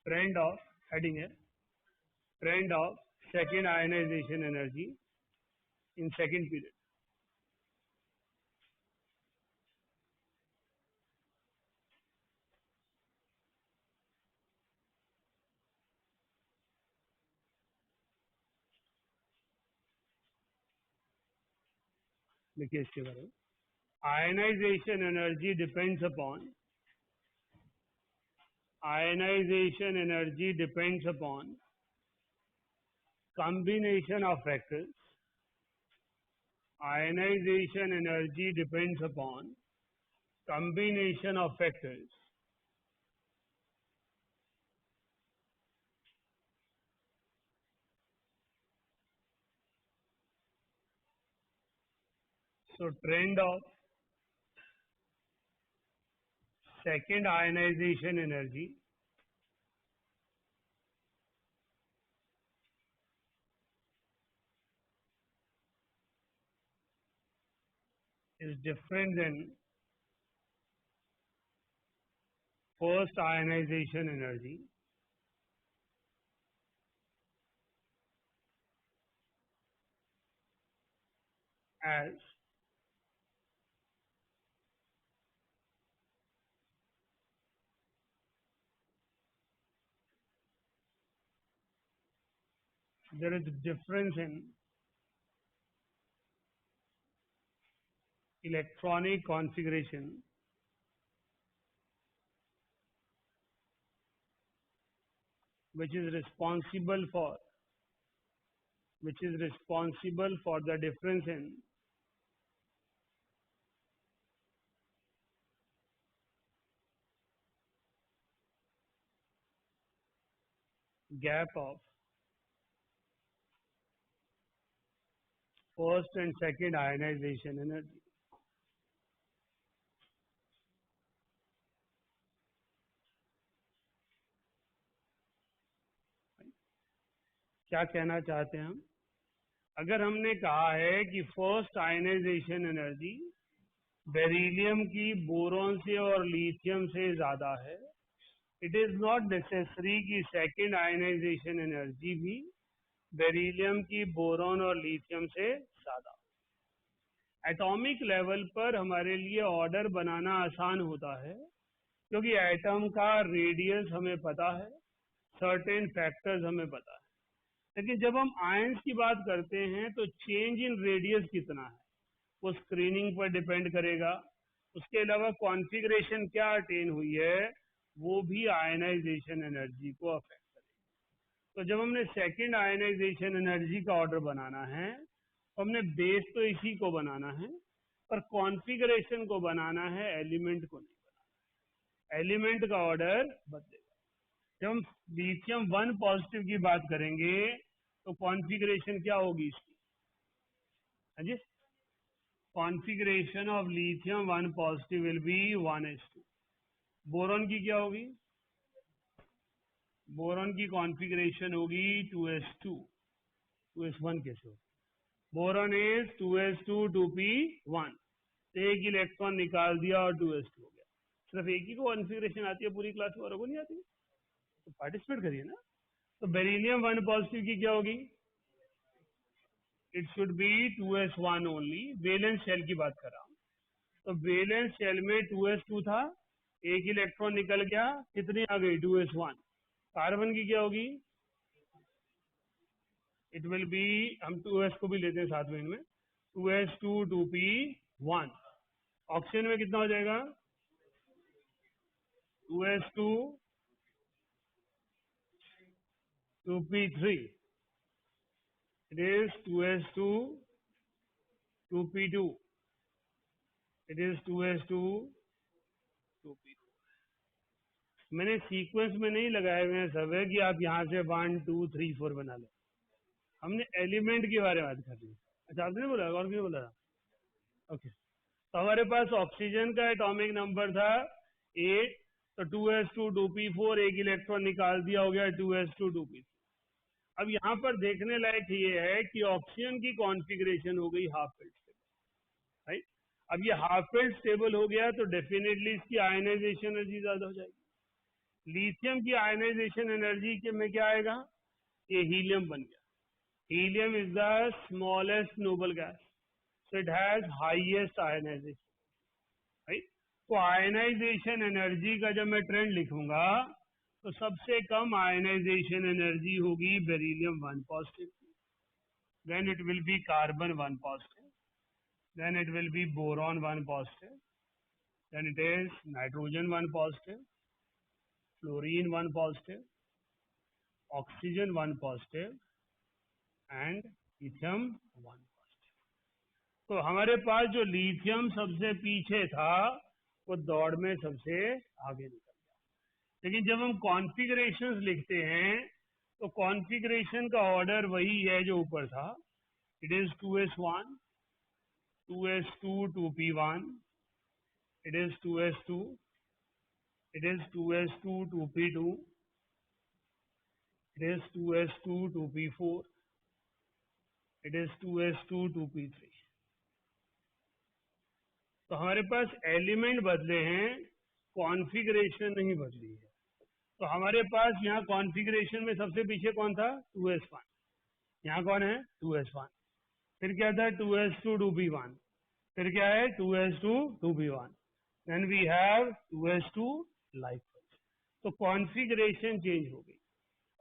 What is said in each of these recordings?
trend of heading है trend of second ionization energy in second period. देखिए इसके बारे में ionization energy depends upon combination of factors. Ionization energy depends upon combination of factors. So trend of second ionization energy is different than first ionization energy. As there is a difference in electronic configuration which is responsible for the difference in gap of first and second ionization energy. क्या कहना चाहते हैं हम? अगर हमने कहा है कि फर्स्ट आयनाइजेशन एनर्जी बेरिलियम की बोरॉन से और लिथियम से ज्यादा है, इट इज नॉट नेसेसरी कि सेकंड आयनाइजेशन एनर्जी भी बेरिलियम की बोरॉन और लिथियम से ज्यादा। एटॉमिक लेवल पर हमारे लिए ऑर्डर बनाना आसान होता है क्योंकि एटम का रेडियस हमें पता है, सर्टेन फैक्टर्स हमें पता है। लेकिन जब हम आयंस की बात करते हैं तो चेंज इन रेडियस कितना है वो स्क्रीनिंग पर डिपेंड करेगा। उसके अलावा कॉन्फ़िगरेशन क्या अटेन हुई है वो भी आयनाइजेशन एनर्जी को अफेक्ट करेगा। तो जब हमने सेकंड आयनाइजेशन एनर्जी का ऑर्डर बनाना है तो हमने बेस तो इसी को बनाना है, पर कॉन्फ़िगरेशन को बनाना है, एलिमेंट को नहीं बनाना। एलिमेंट का ऑर्डर बदलेगा। जब हम लिथियम 1 पॉजिटिव की बात करेंगे तो कॉन्फ़िगरेशन क्या होगी इसकी? हाँ जी, configuration of lithium 1 positive will be 1s2। Boron की क्या होगी? बोरॉन की कॉन्फ़िगरेशन होगी 2s2। 2s1 कैसे होगी? बोरॉन इज 2s2 2p1, एक इलेक्ट्रॉन निकाल दिया और 2s2 हो गया। सिर्फ एक ही को कॉन्फ़िगरेशन आती है, पूरी क्लास में औरों को नहीं आती, तो पार्टिसिपेट करिए ना। तो बेरिलियम 1 पॉजिटिव की क्या होगी? It should be 2s1 only. Valence shell की बात कर रहा हूं, तो वैलेंस शेल में 2s2 था, एक इलेक्ट्रॉन निकल गया, कितनी आ गई? 2s1। कार्बन की क्या होगी? इट विल बी, हम 2s को भी लेते हैं साथ में इनमें, 2s2 2p1। ऑक्सीजन में कितना हो जाएगा? 2s2 2p3। It is 2s2 2p2। It is 2s2 2p4। मैंने सीक्वेंस में नहीं लगाए हुए हैं सब है कि आप यहाँ से 1 2 3 4 बना लो। हमने एलिमेंट के बारे में बात कर रही है। अच्छा, आपने बोला और क्यों बोला? ओके, तो हमारे पास ऑक्सीजन का एटॉमिक नंबर था 8, तो 2s2 2p4, एक इलेक्ट्रॉन निकाल दिया, हो गया 2s2 2p। अब यहाँ पर देखने लायक ये है कि ऑक्सीजन की कॉन्फ़िगरेशन हो गई हाफ फिल्ड स्टेबल, राइट। अब ये हाफ फिल्ड स्टेबल हो गया तो डेफिनेटली इसकी आयनाइजेशन एनर्जी ज्यादा हो जाएगी। लिथियम की आयनाइजेशन एनर्जी के में क्या आएगा, ये हीलियम बन गया. Helium is the smallest noble gas, so it has highest ionization, right? तो आयनाइजेशन एनर्जी का जब मैं ट्रेंड लिखूंगा तो सबसे कम आयनाइजेशन एनर्जी होगी beryllium 1 positive, then it will be carbon 1 positive, then it will be boron 1 positive, then it is nitrogen 1 positive, fluorine 1 positive, oxygen 1 positive and lithium 1 positive. तो हमारे पास जो लिथियम सबसे पीछे था वो दौड़ में सबसे आगे निकल गया. लेकिन जब हम कॉन्फ़िगरेशंस लिखते हैं तो कॉन्फ़िगरेशन का ऑर्डर वही है जो ऊपर था. It is 2s1, 2s2, 2p1, it is 2s2, it is 2s2, 2p2, it is 2s2, 2p4, it is 2s2, 2p3. तो हमारे पास एलिमेंट बदले हैं, कॉन्फ़िगरेशन नहीं बदली है. तो हमारे पास यहाँ कॉन्फ़िगरेशन में सबसे पीछे कौन था, 2s1. यहाँ कौन है, 2s1. फिर क्या था, 2s2, 2p1. फिर क्या है, 2s2, 2p1. Then we have 2s2 like. तो कॉन्फ़िगरेशन चेंज हो गई.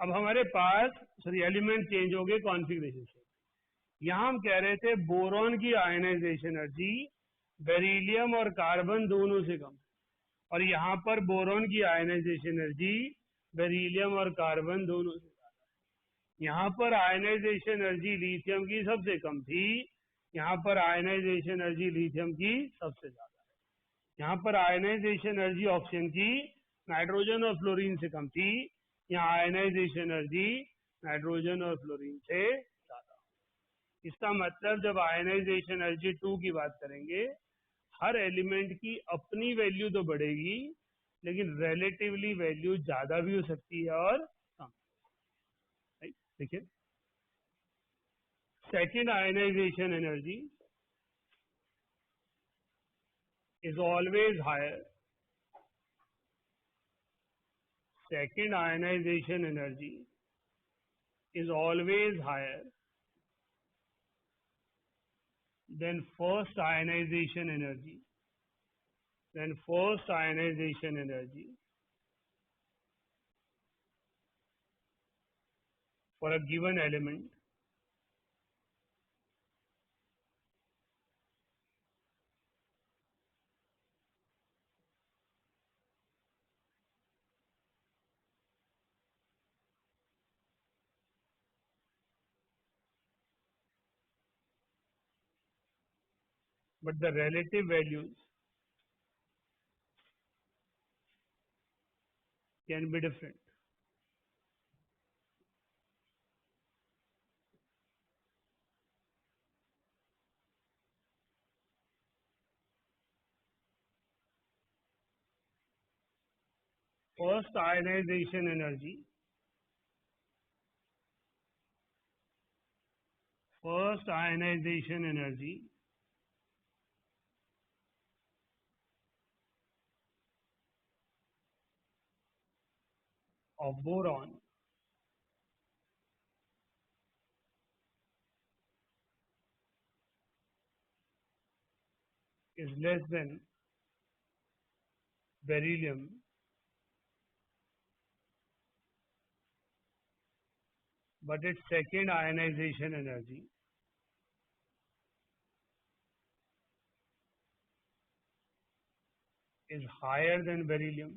अब हमारे पास सॉरी एलिमेंट चेंज हो गए, कॉन्फ़िगरेशन चेंज. यहाँ हम कह रहे थे बोरॉन की आयनाइजेशन एनर्जी बेरिलियम और कार्बन दोनों से कम है, और यहाँ पर बोरॉन की आयनाइजेशन एनर्जी बेरिलियम और कार्बन दोनों से ज्यादा है. यहाँ पर आयनाइजेशन एनर्जी लिथियम की सबसे कम थी, यहाँ पर आयनाइजेशन एनर्जी लिथियम की सबसे ज्यादा है. यहाँ पर आयनाइजेशन एनर्जी ऑक्सीजन की नाइट्रोजन और फ्लोरीन से कम थी, यहाँ आयनाइजेशन एनर्जी नाइट्रोजन और फ्लोरीन से ज्यादा. इसका मतलब जब आयनाइजेशन एनर्जी 2 की बात करेंगे, हर एलिमेंट की अपनी वैल्यू तो बढ़ेगी, लेकिन रिलेटिवली वैल्यू ज्यादा भी हो सकती है और कम. देखिए, second ionization energy is always higher. Second ionization energy is always higher than first ionization energy. Then first ionization energy for a given element but the relative values can be different. First ionization energy of boron is less than beryllium but its second ionization energy is higher than beryllium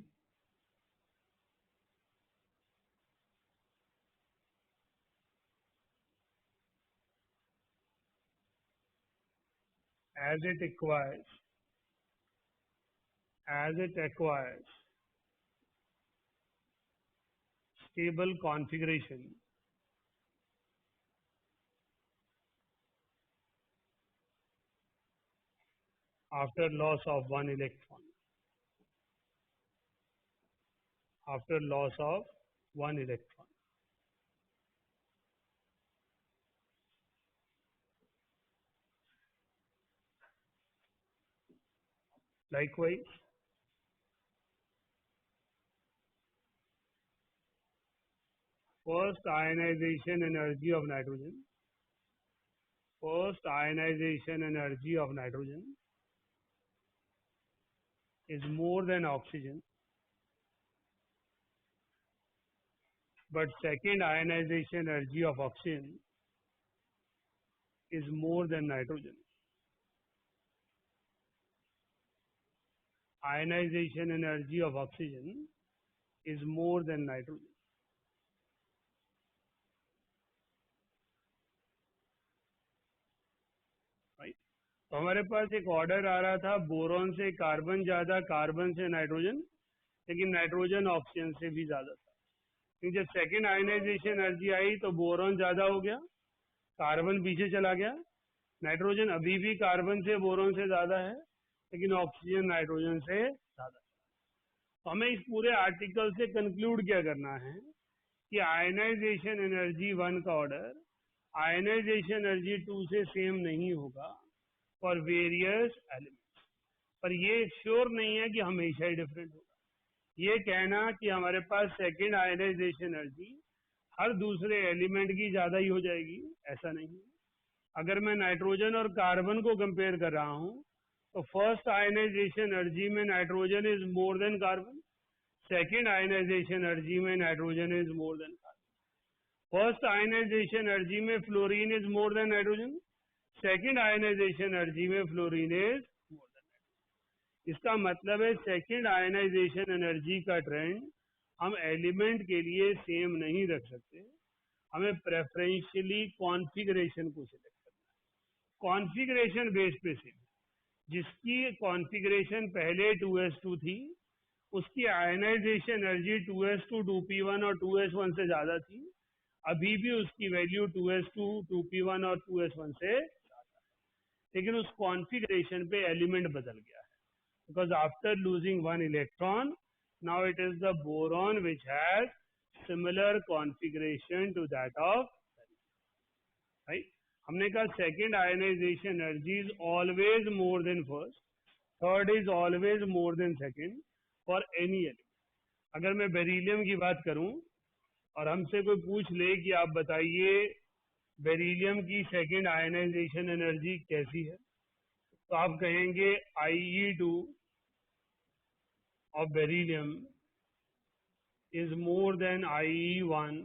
as it acquires stable configuration after loss of one electron. Likewise, first ionization energy of nitrogen, first ionization energy of nitrogen is more than oxygen, but second ionization energy of oxygen is more than nitrogen. Ionization energy of oxygen is more than nitrogen. Right? तो हमारे पास एक order आ रहा था, boron से carbon ज्यादा, carbon से nitrogen, लेकिन nitrogen oxygen से भी ज्यादा था। क्योंकि जब सेकेंड आयनाइजेशन एनर्जी आई तो बोरॉन ज्यादा हो गया, कार्बन पीछे चला गया, नाइट्रोजन अभी भी कार्बन से बोरॉन से ज्यादा है, लेकिन ऑक्सीजन नाइट्रोजन से ज्यादा। तो हमें इस पूरे आर्टिकल से कंक्लूड क्या करना है कि आयनाइजेशन एनर्जी 1 का ऑर्डर आयनाइजेशन एनर्जी 2 से सेम नहीं होगा फॉर वेरियस एलिमेंट्स, पर ये श्योर नहीं है कि हमेशा ही डिफरेंट होगा। ये कहना कि हमारे पास सेकेंड आयनाइजेशन एनर्जी हर दूसरे एलिमेंट की ज्यादा ही हो जाएगी, ऐसा नहीं है। अगर मैं नाइट्रोजन और कार्बन को कंपेयर कर रहा हूं तो फर्स्ट आयनाइजेशन एनर्जी में nitrogen is more than carbon, second ionization energy में nitrogen is more than carbon. First ionization energy में fluorine is more than nitrogen, second ionization energy में fluorine is more than nitrogen. इसका मतलब है second ionization energy का trend हम element के लिए सेम नहीं रख सकते, हमें प्रेफरेंशियली कॉन्फ़िगरेशन को सिलेक्ट करना है। कॉन्फ़िगरेशन बेस पे से जिसकी कॉन्फ़िगरेशन पहले 2s2 थी उसकी आयनाइजेशन एनर्जी 2s2 2p1 और 2s1 से ज्यादा थी, अभी भी उसकी वैल्यू 2s2 2p1 और 2s1 से ज्यादा है, लेकिन उस कॉन्फ़िगरेशन पे एलिमेंट बदल गया है। Because after losing 1 electron now it is the boron which has similar configuration to that of, right. हमने कहा second ionization energy is always more than first, third is always more than second for any element. अगर मैं beryllium की बात करूं और हमसे कोई पूछ ले कि आप बताइए बेरिलियम की सेकेंड आयनाइजेशन एनर्जी कैसी है, तो आप कहेंगे IE2 of beryllium is more than IE1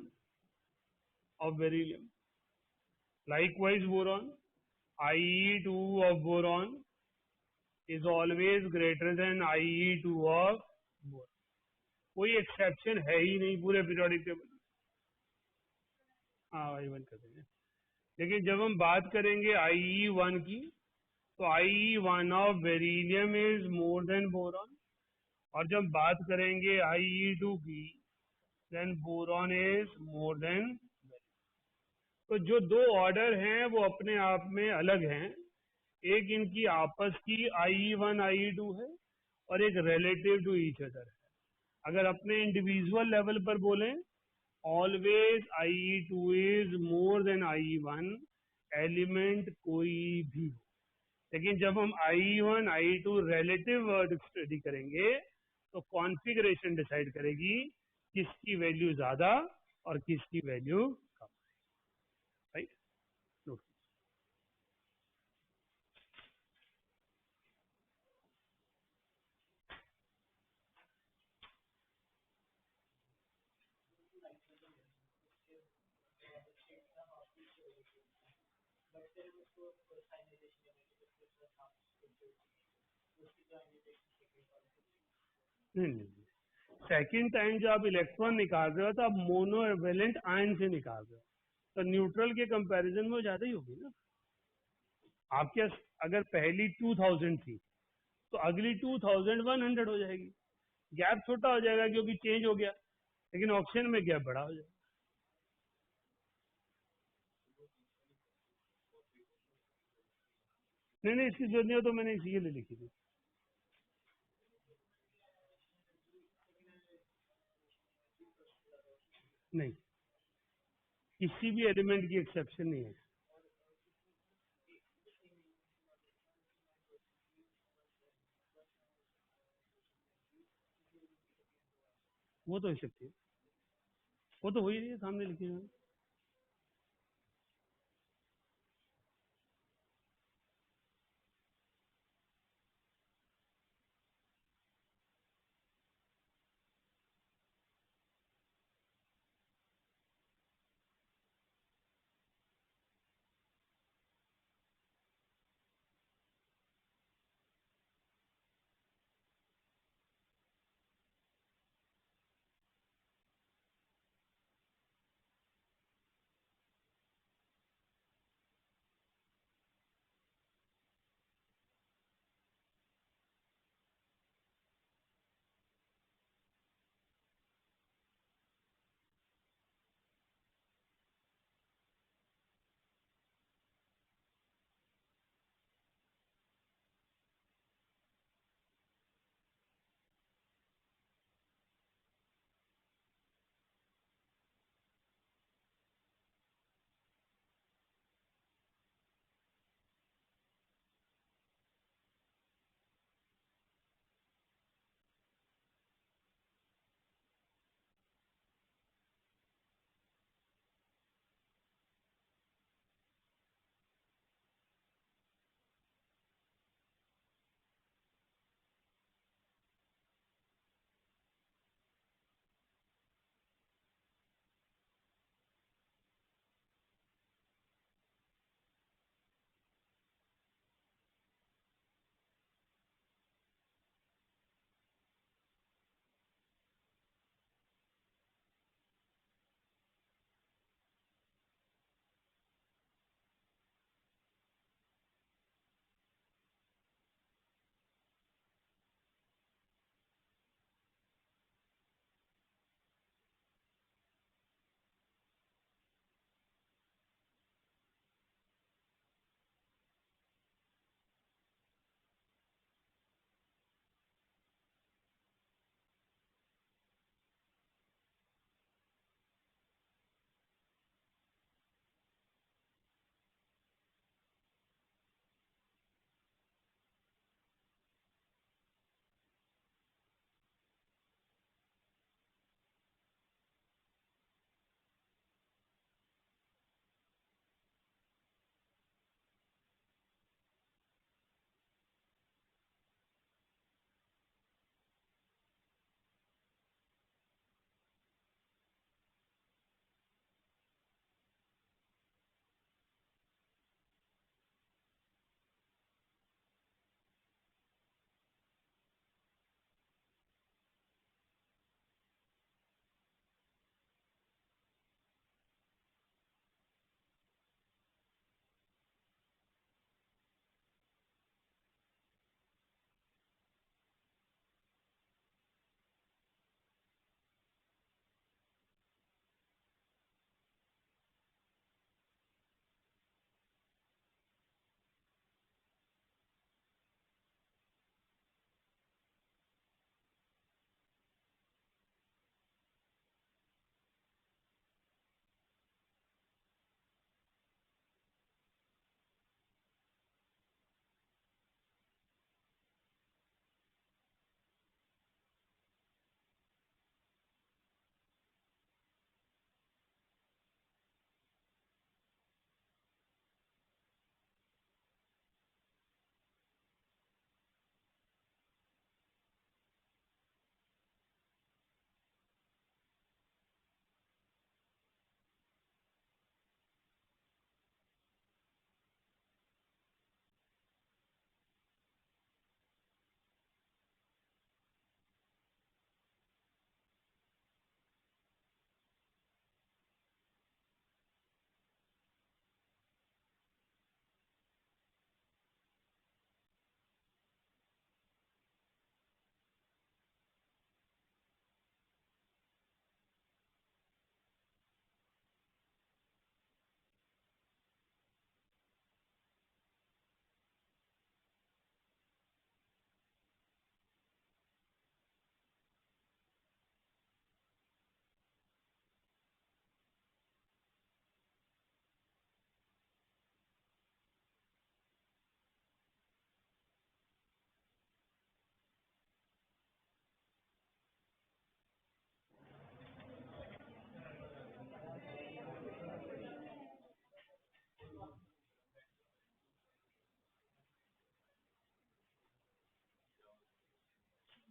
of beryllium. Likewise boron, IE2 of boron is always greater than IE2 of boron. कोई एक्सेप्शन है ही नहीं पूरे पीरियोडिक टेबल में। हाँ भाई बंद कर देंगे। लेकिन जब हम बात करेंगे IE1 की तो IE1 of beryllium is more than boron, और जब बात करेंगे IE2 की then boron is more than beryllium. तो जो दो ऑर्डर हैं वो अपने आप में अलग हैं, एक इनकी आपस की IE1 IE2 है और एक रिलेटिव टू ईच अदर है। अगर अपने इंडिविजुअल लेवल पर बोलें always IE2 is more then IE1 element कोई भी हो, लेकिन जब हम IE1 IE2 relative word study करेंगे तो कॉन्फ़िगरेशन डिसाइड करेगी किसकी वैल्यू ज्यादा और किसकी वैल्यू कम, राइट। नहीं, सेकेंड टाइम जो आप इलेक्ट्रॉन निकाल रहे हो तो आप मोनोवेलेंट आयन से निकाल रहे हो, तो न्यूट्रल के कंपैरिजन में वो ज्यादा ही होगी ना। आपके अगर पहली 2000 थी तो अगली 2100 हो जाएगी, गैप छोटा हो जाएगा क्योंकि चेंज हो गया, लेकिन ऑक्सीजन में गैप बड़ा हो जाएगा। नहीं इसकी जरूरत नहीं हो तो मैंने इसी के लिए लिखी थी। नहीं, किसी भी एलिमेंट की एक्सेप्शन नहीं है। वो तो हो सकती है। वो तो हो ही रही है, सामने लिखी हुई है।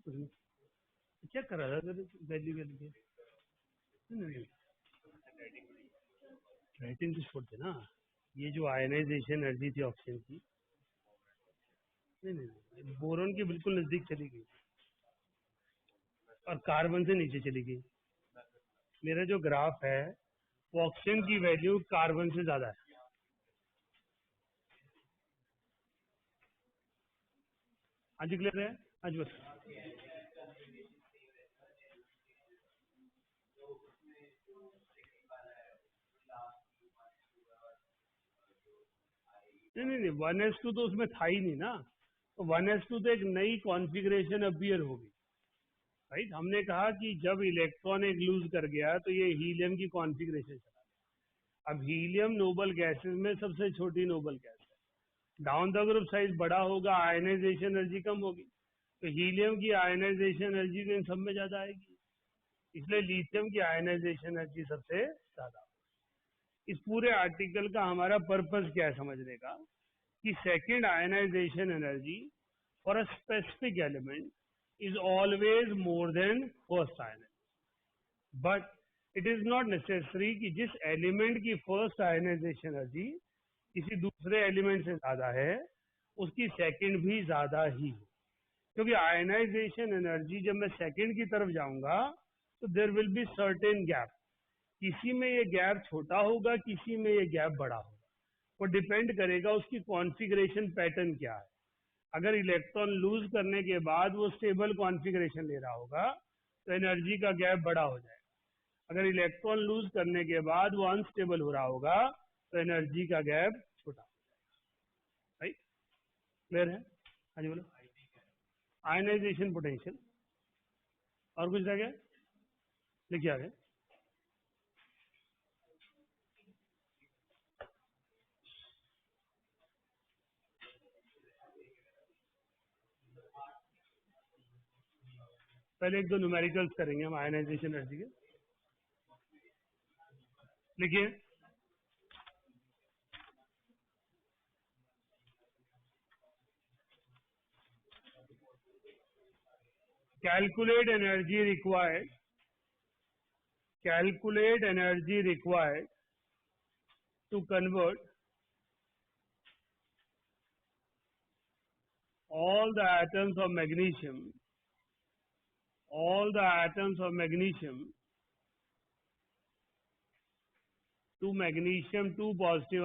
क्या कर रहा था वैल्यू वैल्यू नहीं, राइटिंग तो छोड़ दे ना। ये जो आयनाइजेशन एनर्जी थी ऑक्सीजन की, नहीं, बोरॉन के बिल्कुल नजदीक चली गई और कार्बन से नीचे चली गई। मेरा जो ग्राफ है वो ऑक्सीजन की वैल्यू कार्बन से ज्यादा है। आज क्लियर है? आज बस नहीं, 1s2 तो उसमें था ही नहीं ना। तो 1s2 तो एक नई कॉन्फ़िगरेशन अपीयर होगी, राइट। हमने कहा कि जब इलेक्ट्रॉन एक लूज कर गया तो ये हीलियम की कॉन्फ़िगरेशन चला। अब हीलियम नोबल गैसेस में सबसे छोटी नोबल गैस है। डाउन द ग्रुप साइज बड़ा होगा, आयनाइजेशन एनर्जी कम होगी, तो हीलियम की आयनाइजेशन एनर्जी तो इन सब में ज्यादा आएगी, इसलिए लिथियम की आयनाइजेशन एनर्जी सबसे ज्यादा। इस पूरे आर्टिकल का हमारा पर्पस क्या है समझने का, कि second ionization energy for a specific element is always more than first ionization, but it is not necessary कि जिस एलिमेंट की फर्स्ट आयनाइजेशन एनर्जी किसी दूसरे एलिमेंट से ज्यादा है उसकी सेकंड भी ज्यादा ही हो। क्योंकि आयनाइजेशन एनर्जी जब मैं सेकंड की तरफ जाऊंगा तो there will be certain gap, किसी में ये गैप छोटा होगा, किसी में ये गैप बड़ा होगा। वो डिपेंड करेगा उसकी कॉन्फ़िगरेशन पैटर्न क्या है। अगर इलेक्ट्रॉन लूज करने के बाद वो स्टेबल कॉन्फ़िगरेशन ले रहा होगा तो एनर्जी का गैप बड़ा हो जाएगा। अगर इलेक्ट्रॉन लूज करने के बाद वो अनस्टेबल हो रहा होगा तो एनर्जी का गैप छोटा हो जाएगा। राइट, क्लियर है? हाँ जी बोलो। आयनाइजेशन पोटेंशियल, और कुछ रह गया? लिखिए आगे। पहले एक दो न्यूमेरिकल्स करेंगे हम आयनाइजेशन एनर्जी के। लिखिए, calculate energy required to convert all the atoms of magnesium to magnesium 2 positive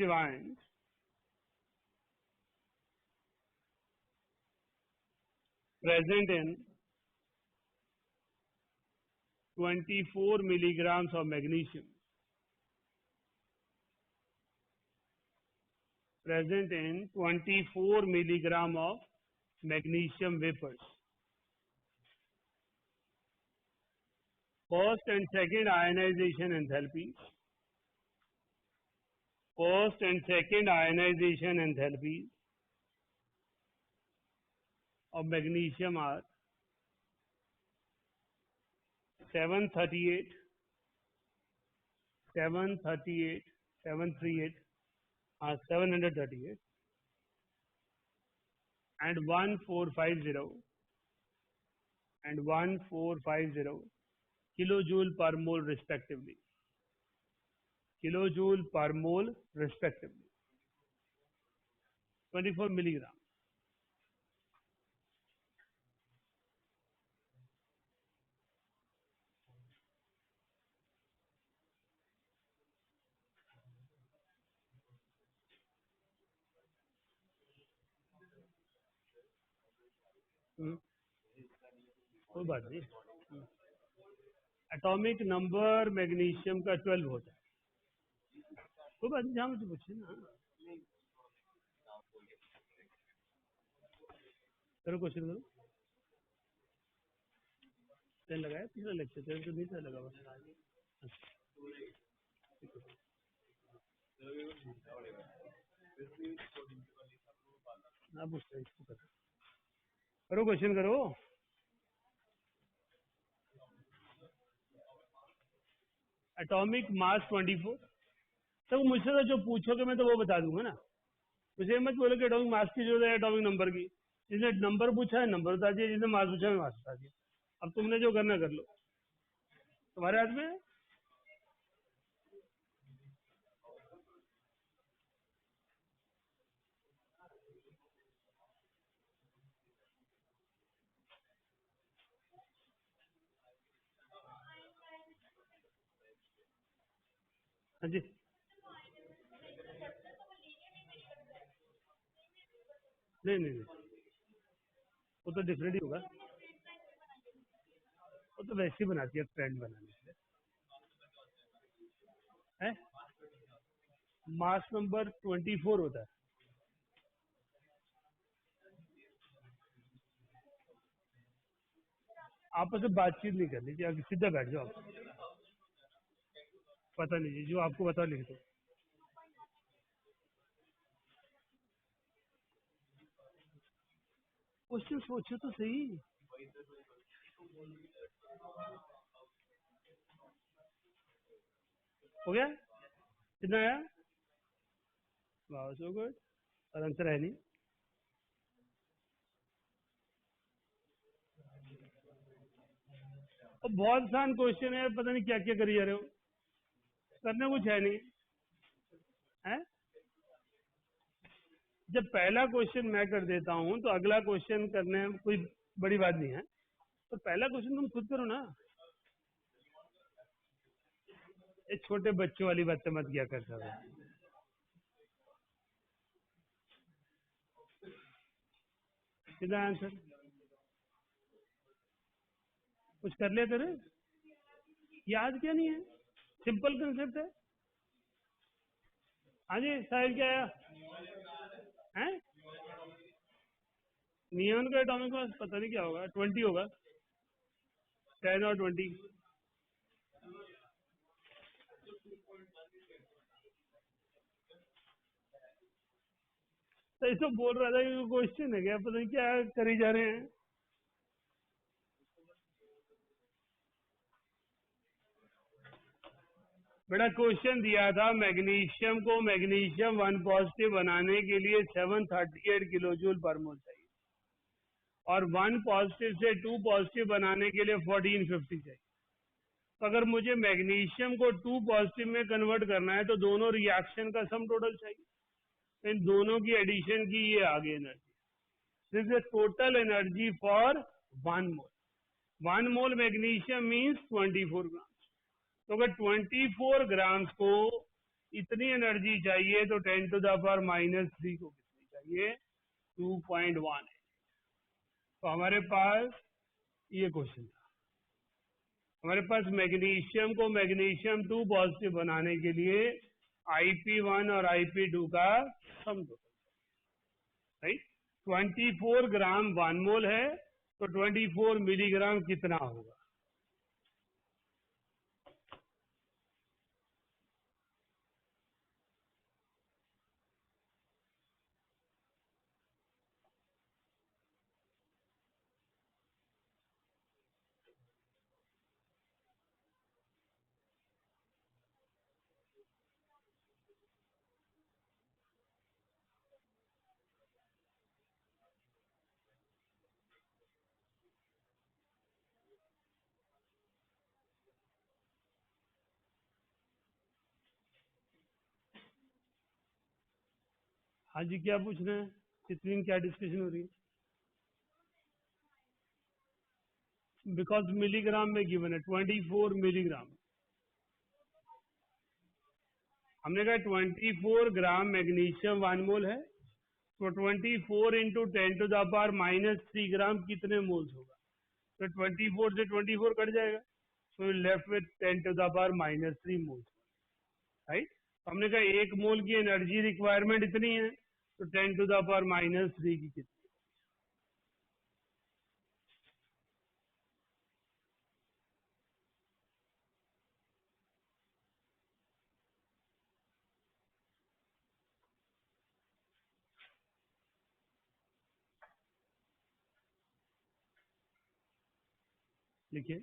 ions present in 24 milligrams of magnesium of magnesium vapors. First and second ionization enthalpies of magnesium are 738, 738, 738 and 1450 kilojoule per mole respectively. 24 milligram. कोई बात नहीं। Atomic number magnesium का 12 होता है। कोई बात नहीं, जहाँ मुझे पूछिए ना। करो क्वेश्चन करो। पेन लगाया पिछला लेक्चर, पेन तो नहीं था लगा हुआ। आप उसका इसको करो क्वेश्चन करो। Atomic mass 24। तो मुझसे तो जो पूछोगे मैं तो वो बता दूंगा ना। मुझे मत बोलो कि एटॉमिक मास की जरूरत है एटॉमिक नंबर की। जिसने नंबर पूछा है नंबर बता दिया, जिसने मास पूछा है मास बता दिया। अब तुमने जो करना कर लो, तुम्हारे हाथ में है। हाँ जी, नहीं नहीं नहीं, वो तो डिफरेंट ही होगा। वो तो वैसे ही बनाती है फ्रेंड बनाने के लिए है। मास नंबर 24 होता है। आपस में बातचीत नहीं करनी चाहिए, आगे सीधा बैठ जाओ आप। पता नहीं जो आपको बता लिख दो। क्वेश्चन सोचो तो सही। हो गया, कितना आया? वाह सो गुड। और आंसर है नहीं। और बहुत आसान क्वेश्चन है, पता नहीं क्या क्या करी जा रहे हो, करने कुछ है नहीं है। जब पहला क्वेश्चन मैं कर देता हूँ तो अगला क्वेश्चन करने में कोई बड़ी बात नहीं है। तो पहला क्वेश्चन तुम खुद करो ना। ये छोटे बच्चों वाली बातें मत किया कर सकते। सीधा आंसर। कुछ कर लिया तेरे, याद क्या नहीं है, सिंपल कंसेप्ट है। हाँ जी साहिल, क्या आया है? नियॉन का एटॉमिक मास पता नहीं क्या होगा, 20 होगा, 10 और 20। तो इसको बोल रहा था कि क्वेश्चन है क्या, पता नहीं क्या करी जा रहे हैं। बेटा क्वेश्चन दिया था, मैग्नीशियम को मैग्नीशियम 1 पॉजिटिव बनाने के लिए 738 किलो जूल पर मोल चाहिए, और 1 पॉजिटिव से 2 पॉजिटिव बनाने के लिए 1450 चाहिए। तो अगर मुझे मैग्नीशियम को 2 पॉजिटिव में कन्वर्ट करना है तो दोनों रिएक्शन का सम टोटल चाहिए। इन दोनों की एडिशन की ये आ गई energy. This is total energy for 1 mole. 1 mole magnesium means 24 ग्राम। तो अगर 24 ग्राम्स को इतनी एनर्जी चाहिए तो 10⁻³ को कितनी चाहिए? 2.1 है। तो हमारे पास ये क्वेश्चन था। हमारे पास मैग्नीशियम को मैग्नीशियम 2 पॉजिटिव बनाने के लिए IP1 और IP2 का सम टोटल, राइट। 24 ग्राम 1 मोल है, तो 24 मिलीग्राम कितना होगा? हाँ जी, क्या पूछ रहे हैं? कितनी क्या डिस्कशन हो रही है? बिकॉज मिलीग्राम में गिवन है 24 मिलीग्राम। हमने कहा 24 ग्राम मैग्नीशियम 1 मोल है, तो 24 × 10⁻³ कितने मोल्स होगा? तो 24 से 24 कट जाएगा, तो लेफ्ट विथ 10⁻³ मोल्स, राइट। हमने कहा 1 मोल की एनर्जी रिक्वायरमेंट इतनी है, तो 10⁻³ की कितनी? लिखिए।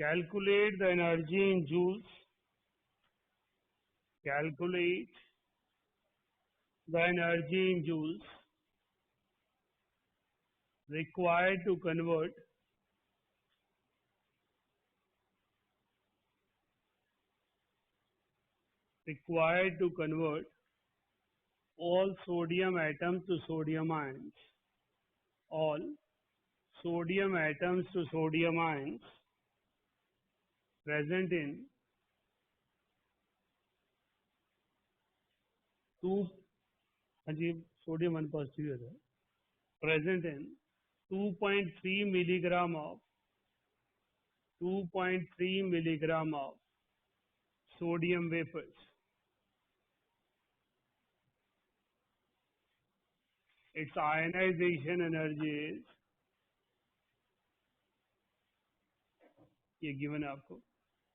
Calculate the energy in joules. Calculate the energy in joules required to convert all sodium atoms to sodium ions. All sodium atoms to sodium ions present in 2, हाँ जी सोडियम 1 पॉजिटिव है, present in 2.3 milligram of 2.3 milligram of sodium vapors. Its ionization energy is, ये given है आपको,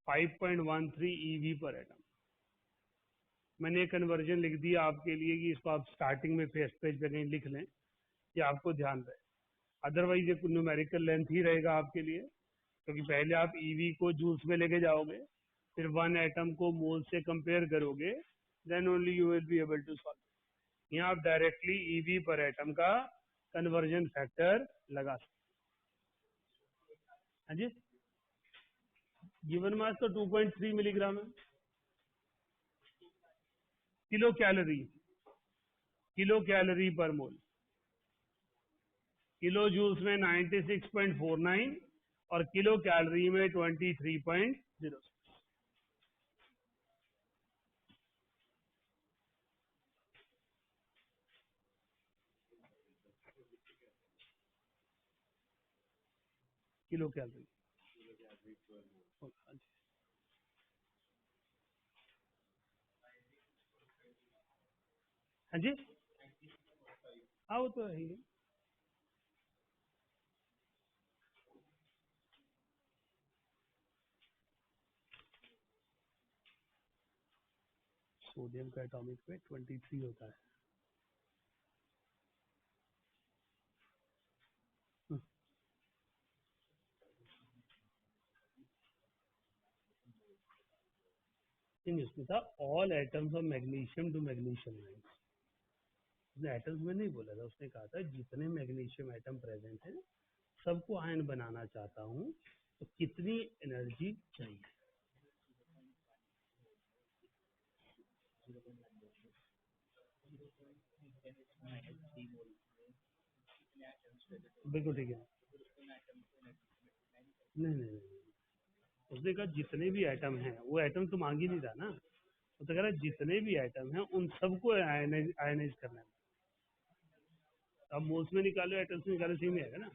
5.13 eV per atom. मैंने conversion लिख दिया आपके लिए कि इसको आप स्टार्टिंग में फर्स्ट पेज पे कहीं लिख लें कि आपको ध्यान रहे, अदरवाइज ये न्यूमेरिकल लेंथ ही रहेगा आपके लिए, क्योंकि पहले आप ईवी को जूल्स में लेके जाओगे, फिर वन एटम को मोल से कंपेयर करोगे, then only you will be able to solve. यहाँ आप डायरेक्टली ईवी पर एटम का कन्वर्जन फैक्टर लगा सकते। हाँ जी, गिवन मास तो 2.3 मिलीग्राम है। किलो कैलोरी पर मोल, किलो जूल्स में 96.49 और किलो कैलोरी में 23.06। किलो कैलोरी, हाँ जी, हाँ वो तो है ही। सोडियम का एटॉमिक वेट 23 होता है। इसमें था all atoms of magnesium two magnesium ions. उसने एटम्स में नहीं बोला था, उसने कहा था जितने मैग्नीशियम एटम प्रेजेंट है सबको आयन बनाना चाहता हूँ, तो कितनी एनर्जी चाहिए। बिल्कुल ठीक है, नहीं, उसने कहा जितने भी एटम हैं, वो एटम तो मांग ही नहीं रहा ना, वो तो कह रहा जितने भी एटम हैं उन सबको आयनाइज करना है। अब मोल्स में निकालो, एटम्स में निकालो, सेम ही आएगा ना।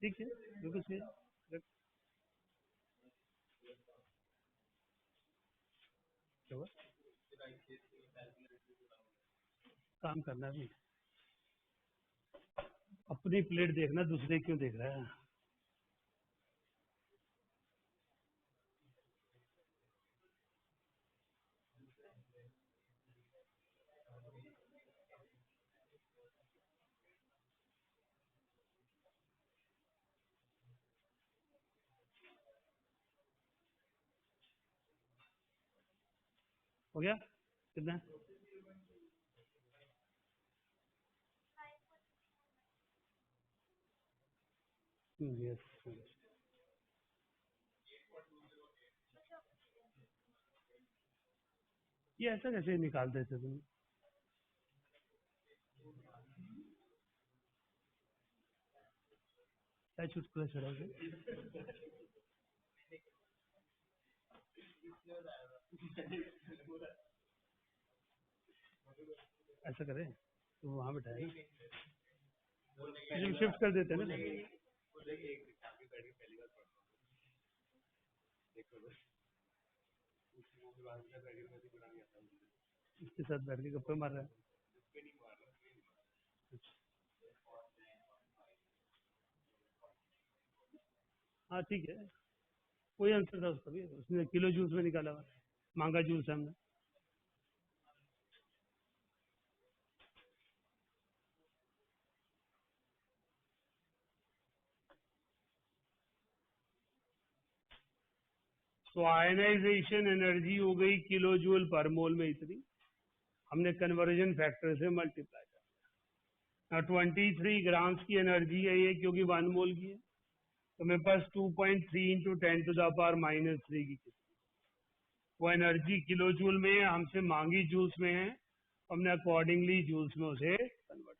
ठीक है, बिल्कुल सही है। क्या हुआ? काम करना भी, अपनी प्लेट देखना, दूसरे क्यों देख रहा है। हो गया कितना? यस, ये ऐसा कैसे निकाल देते तुम? क्या चुटकुला चढ़ोगे? ऐसा करें तो वहां बैठाए ना, शिफ्ट कर देते हैं ना, इसके साथ बैठ के गप्पे मार रहा है। हाँ ठीक है, कोई आंसर था उसका भी, उसने किलो जूस में निकाला हुआ, मांगा जूस है हमने। सो आयनाइजेशन एनर्जी हो गई किलो जूल पर मोल में इतनी, हमने कन्वर्जन फैक्टर से मल्टीप्लाई कर 23 ग्राम्स की एनर्जी है ये, क्योंकि 1 मोल की है, तो मेरे पास 2.3 इंटू 10⁻³ की कितनी, वो एनर्जी किलो जूल में है, हमसे मांगी जूल्स में है, हमने अकॉर्डिंगली जूल्स में उसे कन्वर्ट।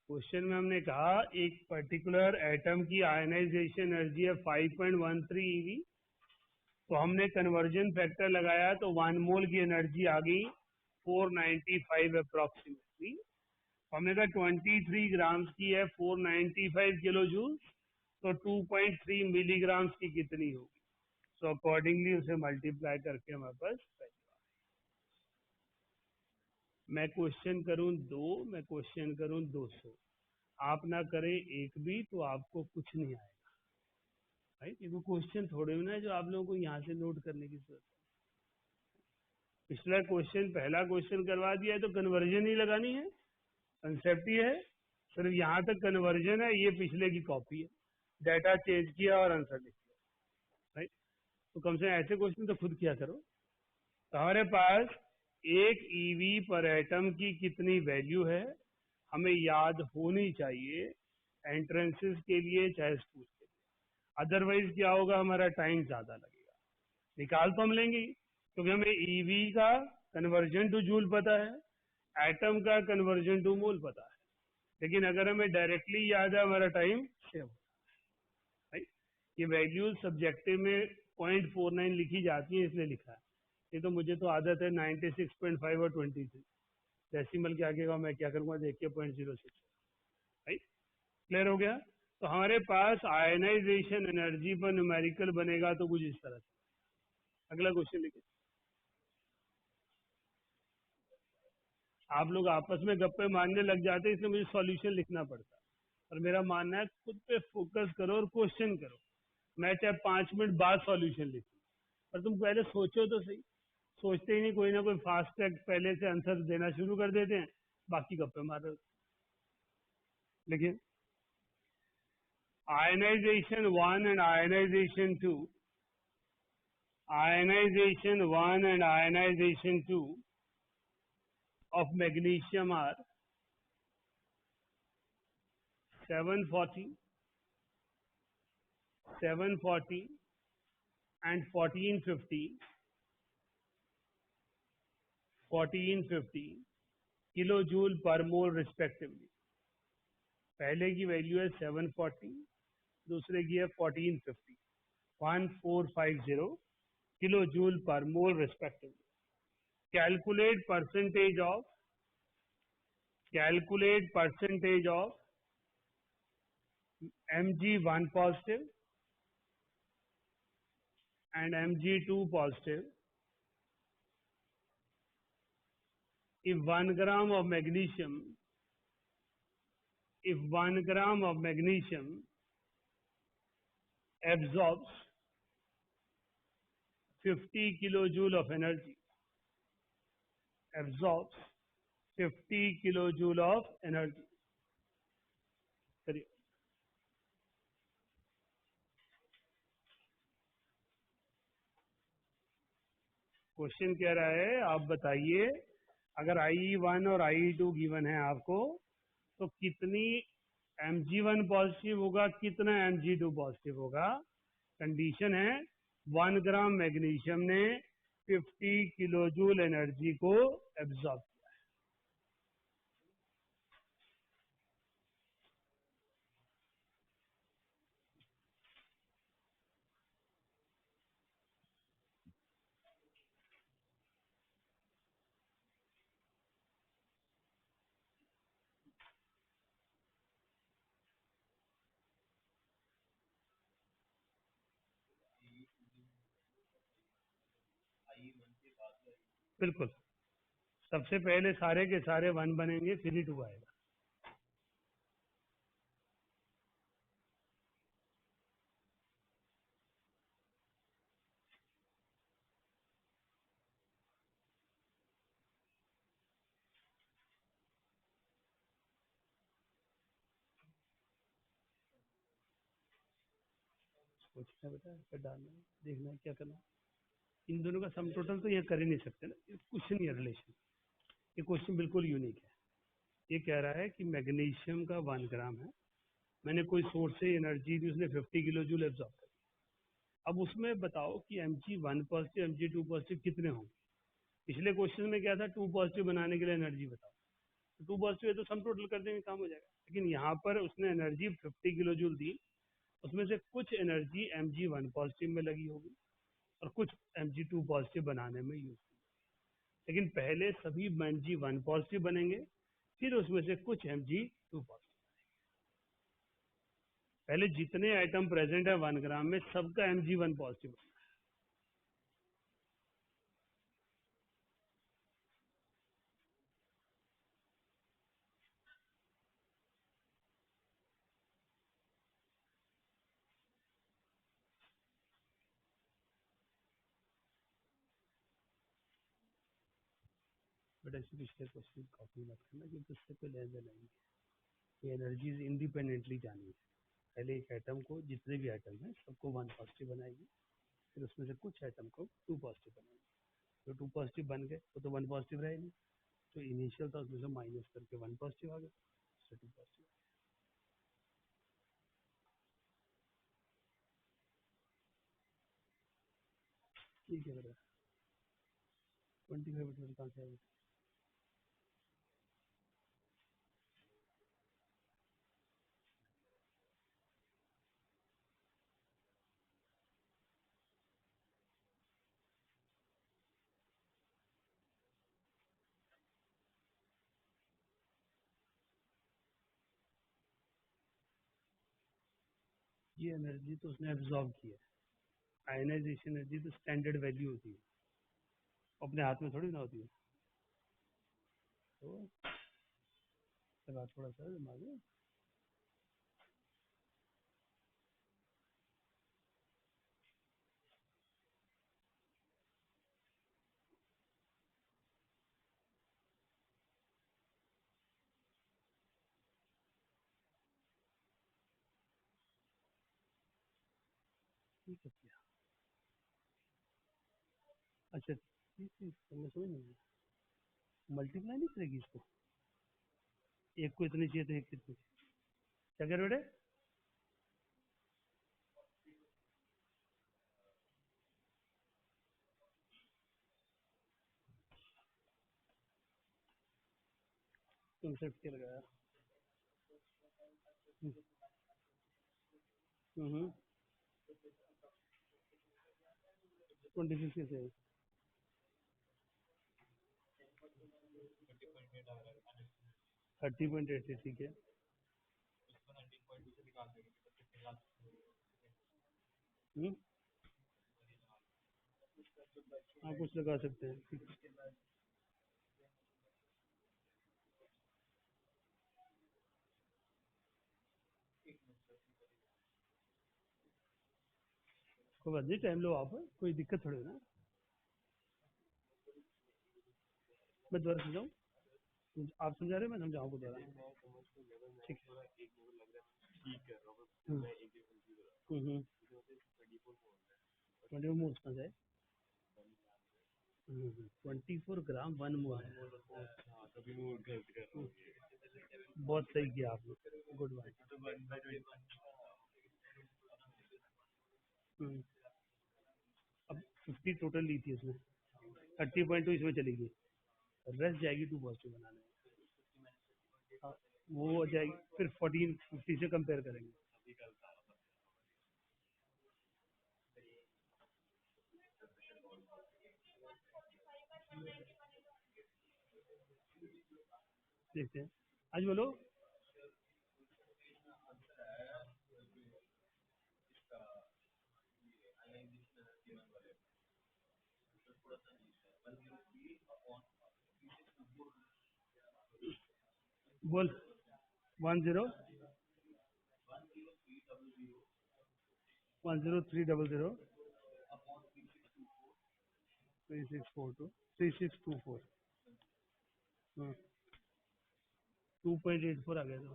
क्वेश्चन में हमने कहा एक पर्टिकुलर एटम की आयनाइजेशन एनर्जी है 5.13 eV, तो हमने कन्वर्जन फैक्टर लगाया तो 1 मोल की एनर्जी आ गई 495 अप्रोक्सीमेटली। हमने कहा 23 ग्राम्स की है 495 किलो जूल, तो 2.3 मिलीग्राम्स की कितनी होगी, सो अकॉर्डिंगली उसे मल्टीप्लाई करके हमारे पास मैं क्वेश्चन करूं 2, मैं क्वेश्चन करूं 200, आप ना करें एक भी तो आपको कुछ नहीं आएगा, राइट। ये क्वेश्चन थोड़े ना है जो आप लोगों को यहाँ से नोट करने की जरूरत है। पिछला क्वेश्चन, पहला क्वेश्चन करवा दिया है तो कन्वर्जन ही लगानी है, कंसेप्ट ही है, सिर्फ यहाँ तक कन्वर्जन है, ये पिछले की कॉपी है, डाटा चेंज किया और आंसर लिख दिया, राइट। तो कम से कम ऐसे क्वेश्चन तो खुद किया करो। तो हमारे पास एक ईवी पर एटम की कितनी वैल्यू है हमें याद होनी चाहिए, एंट्रेंसेस के लिए चाहे स्कूल के लिए, अदरवाइज क्या होगा, हमारा टाइम ज्यादा लगेगा। निकाल तो हम लेंगे ही, क्योंकि हमें ईवी का कन्वर्जन टू जूल पता है, एटम का कन्वर्जन टू मोल पता है, लेकिन अगर हमें डायरेक्टली याद है हमारा टाइम सेव होगा, राइट। ये वैल्यूज सब्जेक्टिव में 0.49 लिखी जाती है, इसलिए लिखा है, ये तो मुझे तो आदत है 96.5 और 23 डेसिमल के आगे का मैं क्या करूंगा, देखिए 0.06, राइट। क्लियर हो गया। तो हमारे पास आयनाइजेशन एनर्जी पर न्यूमेरिकल बनेगा तो कुछ इस तरह से। अगला क्वेश्चन लिखिए। आप लोग आपस में गप्पे मारने लग जाते हैं, इसलिए मुझे सॉल्यूशन लिखना पड़ता है, और मेरा मानना है खुद पे फोकस करो और क्वेश्चन करो, मैं चाहे 5 मिनट बाद सॉल्यूशन लिखूं, पर तुम पहले सोचो तो सही। सोचते ही नहीं, कोई ना कोई फास्ट ट्रैक पहले से आंसर देना शुरू कर देते हैं, बाकी गप्पे मार रहे होते हैं। लेकिन ionization 1 and ionization 2, ionization 1 and ionization 2 of magnesium are 740, 740 and 1450, 1450 kilojoule पर मोल रिस्पेक्टिवली। पहले की वैल्यू है 740, दूसरे की है 1450, 1450 किलोजूल पर मोल respectively. Calculate percentage of Mg1 positive and Mg2 positive if 1 gram of magnesium, if 1 gram of magnesium absorbs 50 kilojoule of energy, absorbs 50 kilojoule of energy। करिए। Question कह रहा है आप बताइए, अगर IE1 और IE2 गिवन है आपको, तो कितनी Mg1 पॉजिटिव होगा, कितना Mg2 पॉजिटिव होगा। कंडीशन है 1 ग्राम मैग्नीशियम ने 50 किलोजूल एनर्जी को एब्जॉर्ब किया। बिल्कुल, सबसे पहले सारे के सारे 1 बनेंगे, फिर ही 2 आएगा। पूछना है बेटा, फिर डालना है, देखना है क्या करना है। इन दोनों का सम टोटल तो ये कर ही नहीं सकते ना, ये कुछ नहीं है रिलेशन। ये क्वेश्चन बिल्कुल यूनिक है। ये कह रहा है कि मैग्नीशियम का 1 ग्राम है, मैंने कोई सोर्स से एनर्जी दी, उसने 50 किलो जूल एब्जॉर्ब कर। अब उसमें बताओ कि mg1 पॉजिटिव mg2 पॉजिटिव कितने होंगे। पिछले क्वेश्चन में क्या था, 2 पॉजिटिव बनाने के लिए एनर्जी बताओ, तो 2 पॉजिटिव है तो सम टोटल कर देंगे, काम हो जाएगा। लेकिन यहाँ पर उसने एनर्जी 50 किलो जूल दी, उसमें से कुछ एनर्जी mg1 पॉजिटिव में लगी होगी और कुछ mg2 पॉजिटिव बनाने में यूज। लेकिन पहले सभी mg1 पॉजिटिव बनेंगे, फिर उसमें से कुछ mg2 पॉजिटिव। पहले जितने आइटम प्रेजेंट है 1 ग्राम में, सबका mg1 पॉजिटिव। बट ऐसे पिछले क्वेश्चन कॉपी मत करना, क्योंकि उससे कोई लेन देन नहीं है। ये एनर्जीज इंडिपेंडेंटली जानी है। पहले एक आइटम को, जितने भी आइटम है सबको 1 पॉजिटिव बनाएगी, फिर उसमें से कुछ आइटम को 2 पॉजिटिव बनाएगी। तो 2 पॉजिटिव बन गए तो 1 पॉजिटिव रहे नहीं, तो इनिशियल था उसमें से माइनस करके 1 पॉजिटिव आ गया, उससे 2 पॉजिटिव। ठीक है बेटा, 25 कहाँ से आएगा। ये एनर्जी तो उसने एब्जॉर्ब की है। आयनाइजेशन एनर्जी तो स्टैंडर्ड वैल्यू होती है, अपने हाथ में थोड़ी ना होती है। तो लगा थोड़ा सा दिमाग में। ठीक है क्या, अच्छा ठीक है, मैं समझ नहीं, मल्टीप्लाई नहीं करेगी इसको, एक को इतनी चाहिए तो एक कितनी चाहिए। क्या कह रहे हो बेटे, कंसेप्ट क्या लगाया। 26 कैसे है। 30.8 है, ठीक है। हम्म, हाँ कुछ लगा सकते हैं, ठीक है। कोई बात नहीं, टाइम लो आप, कोई दिक्कत थोड़ी है ना। मैं दोबारा समझाऊँ, आप समझा रहे हैं, मैं समझाऊँ को दोबारा। ठीक है। हम्म, हम्म, 24 मोल्स कहाँ जाए। 24 ग्राम 1 मोल। बहुत सही किया आपने, गुड बात। अब 50 टोटल ली थी उसने, 30.2 इसमें चलेगी, रेस्ट जाएगी 2 पॉजिटिव बनाने में। हाँ, वो हो जाएगी, फिर 14 50 से कंपेयर करेंगे। देखते हैं, आज बोलो। बोल, 10, 10300 3642 हाँ, 2.84 आ गया था।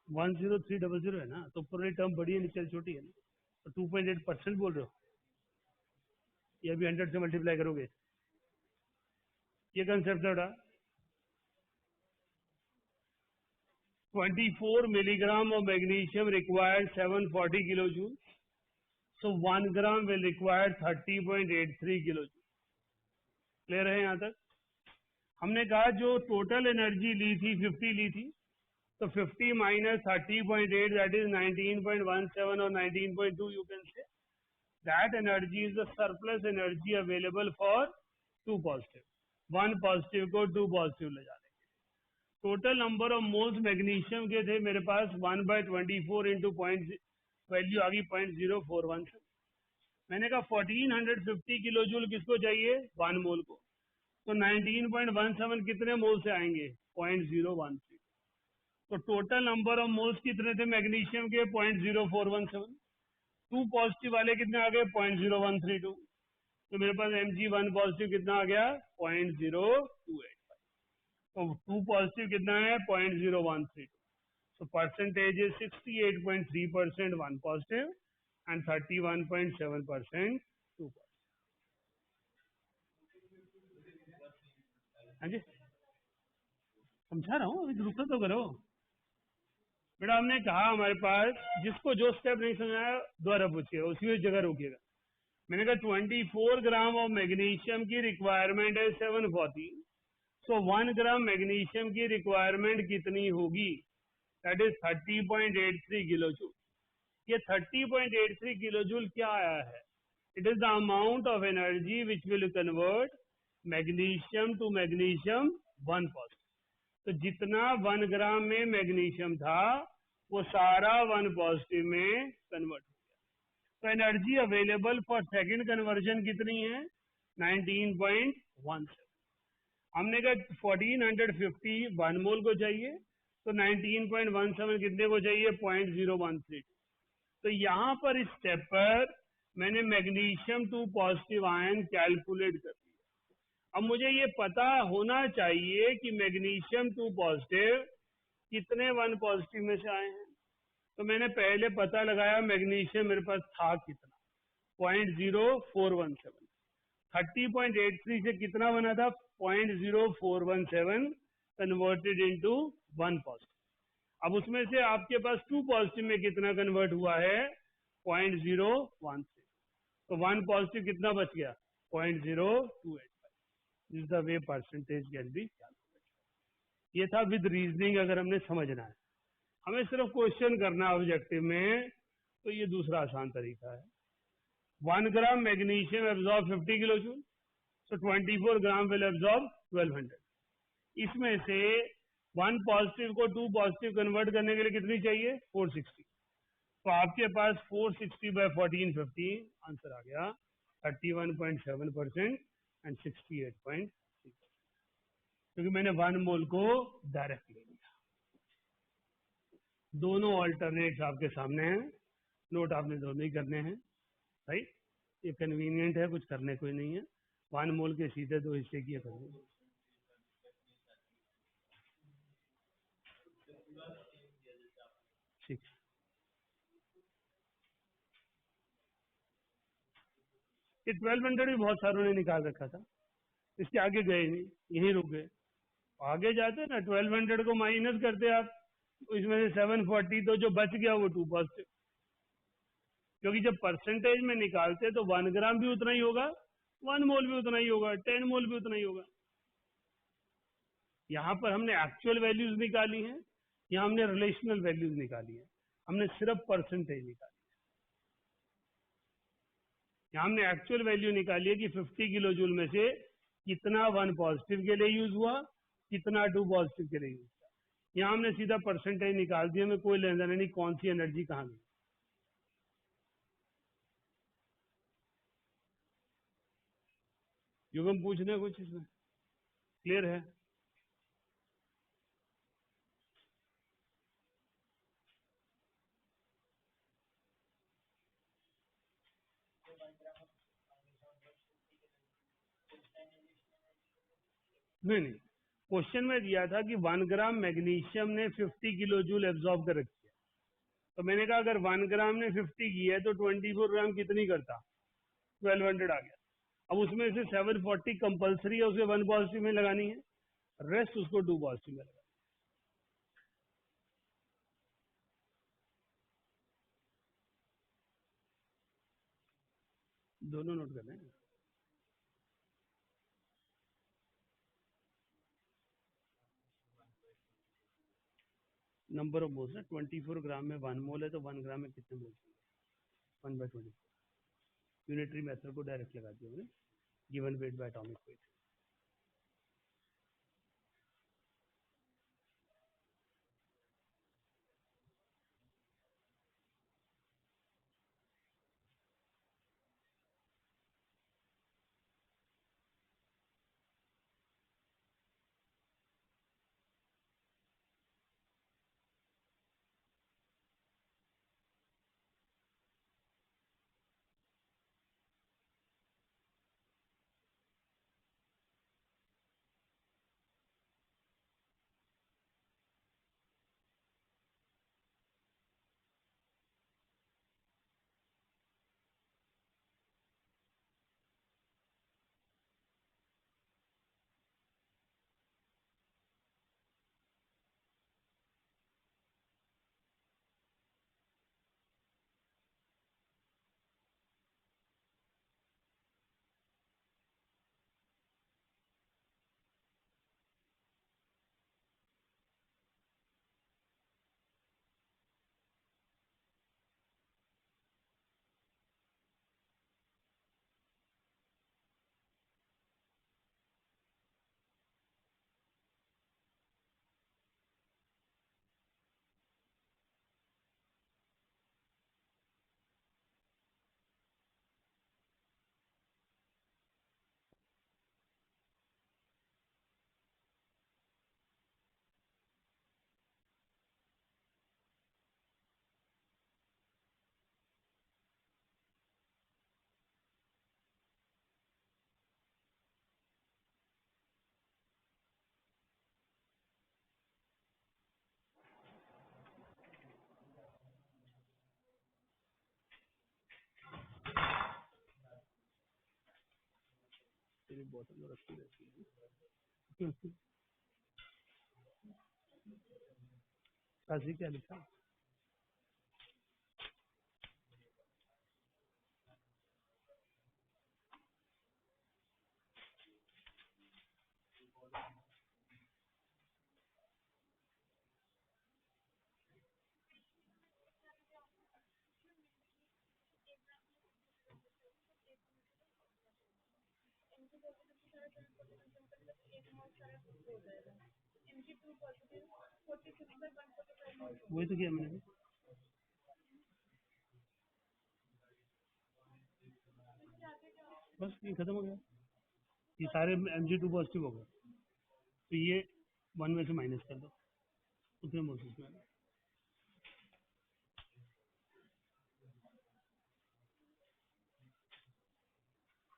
10300 है ना, तो पूरी टर्म बड़ी है, नीचे छोटी है ना, तो 2.8% बोल रहे हो, ये अभी 100 से मल्टीप्लाई करोगे, ये कंसेप्ट है। 24 milligram of magnesium required 740 kilojoule. So 1 gram will require 30.83 kilojoule. Clear है यहाँ तक? हमने कहा जो टोटल एनर्जी ली थी 50 ली थी, तो 50 minus 30.8 that is 19.17 or 19.2 you can say. That energy is the surplus energy available for 2 positive. 1 positive को 2 positive ले जाने। Total number of moles magnesium के थे मेरे पास 1/24 इंटू पॉइंट, वैल्यू आ गई 0.041। मैंने कहा 1450 किलो जूल किसको चाहिए, 1 मोल को, तो 19.17 कितने मोल से आएंगे, 0.013। तो टोटल नंबर ऑफ मोल्स कितने थे मैग्नीशियम के, 0.0417। 2 पॉजिटिव वाले कितने आ गए, 0.0132। तो मेरे पास Mg1 पॉजिटिव कितना आ गया, 0.028। तो 2 पॉजिटिव कितना है, 0.013। So percentage is 68.3% 1 positive and 31.7% 2 positive. हाँ जी, समझा रहा हूँ, अभी दूसरा तो करो बेटा। हमने कहा हमारे पास जिसको जो स्टेप नहीं समझाया दोबारा पूछिएगा, उसी जगह रोकिएगा। मैंने कहा 24 ग्राम ऑफ मैग्नीशियम की रिक्वायरमेंट है 740, सो 1 ग्राम मैग्नीशियम की रिक्वायरमेंट कितनी होगी, दैट इज 30.83 किलो जूल। ये 30.83 किलो जूल क्या आया है, it is the amount of energy which will convert magnesium two magnesium 1 positive. तो जितना 1 ग्राम में मैग्नीशियम था वो सारा 1 पॉजिटिव में कन्वर्ट हो गया। तो energy available for second conversion कितनी है, 19.17। हमने कहा 1450 1 मोल को चाहिए, तो 19.17 कितने को चाहिए, 0.013। तो यहाँ पर इस स्टेप पर मैंने मैग्नीशियम 2 पॉजिटिव आयन कैलकुलेट कर दिया। अब मुझे ये पता होना चाहिए कि मैग्नीशियम 2 पॉजिटिव कितने 1 पॉजिटिव में से आए हैं। तो मैंने पहले पता लगाया मैग्नीशियम मेरे पास था कितना, 0.0417। 30.83 से कितना बना था, 0.0417 कन्वर्टेड इनटू 1 पॉजिटिव। अब उसमें से आपके पास 2 पॉजिटिव में कितना कन्वर्ट हुआ है, 0.013। तो 1 पॉजिटिव कितना बच गया, 0.0285। This the way percentage can be calculated. ये था विद रीजनिंग, अगर हमने समझना है। हमें सिर्फ क्वेश्चन करना है ऑब्जेक्टिव में, तो ये दूसरा आसान तरीका है। 1 gram magnesium absorb 50 kilo joule, so 24 gram will absorb 1200। इसमें से 1 पॉजिटिव को 2 पॉजिटिव कन्वर्ट करने के लिए कितनी चाहिए, 460। तो आपके पास 460 बाय 1450 आंसर आ गया 31.7% एंड 68.6, क्योंकि मैंने 1 मोल को डायरेक्ट ले लिया। दोनों ऑल्टरनेट्स आपके सामने हैं, नोट आपने दोनों ही करने हैं, राइट। ये कन्वीनियंट है, कुछ करने कोई नहीं है। 1 मोल के सीधे 2 हिस्से किए करने। ठीक, ये 1200 भी बहुत सारों ने निकाल रखा था, इसके आगे गए नहीं, यहीं रुक गए। आगे जाते ना 1200 को माइनस करते आप, तो इसमें से 740 तो जो बच गया वो 2 पॉजिटिव, क्योंकि जब परसेंटेज में निकालते तो 1 ग्राम भी उतना ही होगा, 1 मोल भी उतना ही होगा, 10 मोल भी उतना ही होगा। यहाँ पर हमने एक्चुअल वैल्यूज निकाली हैं, यहाँ हमने रिलेशनल वैल्यूज निकाली है, हमने सिर्फ परसेंटेज निकाली है। यहाँ हमने एक्चुअल वैल्यू निकाली है कि 50 किलो जूल में से कितना 1 पॉजिटिव के लिए यूज हुआ, कितना 2 पॉजिटिव के लिए यूज हुआ। यहाँ हमने सीधा परसेंटेज निकाल दिया, हमें कोई लेना देना नहीं कौन सी एनर्जी कहाँ गई। युगम पूछने कुछ इसमें क्लियर है? नहीं नहीं, क्वेश्चन में दिया था कि 1 ग्राम मैग्नीशियम ने 50 किलो जूल एब्जॉर्ब कर रखी है, तो मैंने कहा अगर 1 ग्राम ने 50 की है तो 24 ग्राम कितनी करता, 1200 आ गया। अब उसमें से 740 कंपलसरी है, उसे 1 पॉजिटिव में लगानी है, रेस्ट उसको 2 पॉजिटिव में लगानी है। दोनों नोट कर रहे हैं। नंबर ऑफ मोल्स है, 24 ग्राम में 1 मोल है, तो 1 ग्राम में कितने मोल्स होंगे, 1/24। यूनिटरी मेथड को डायरेक्ट लगा दिया हमने, given weight by atomic weight. तेरी बोतल में रखी रहती है। काशी क्या लिखा? वही तो किया मैंने, बस ये खत्म हो गया, ये सारे Mg2 पॉजिटिव हो गए, तो ये 1 में से माइनस कर दो, उतने मोल्स में।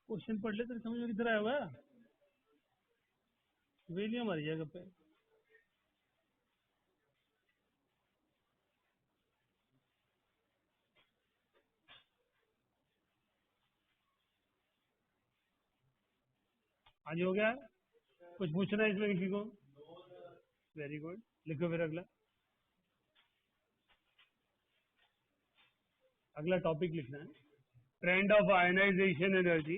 क्वेश्चन पढ़ ले, तेरे समझ में किधर आया हुआ है, वेलियम आ जाएगा पे। आज हो गया, कुछ पूछना है इसमें किसी को? वेरी गुड, लिखो फिर अगला, अगला टॉपिक लिखना है, trend of ionization energy,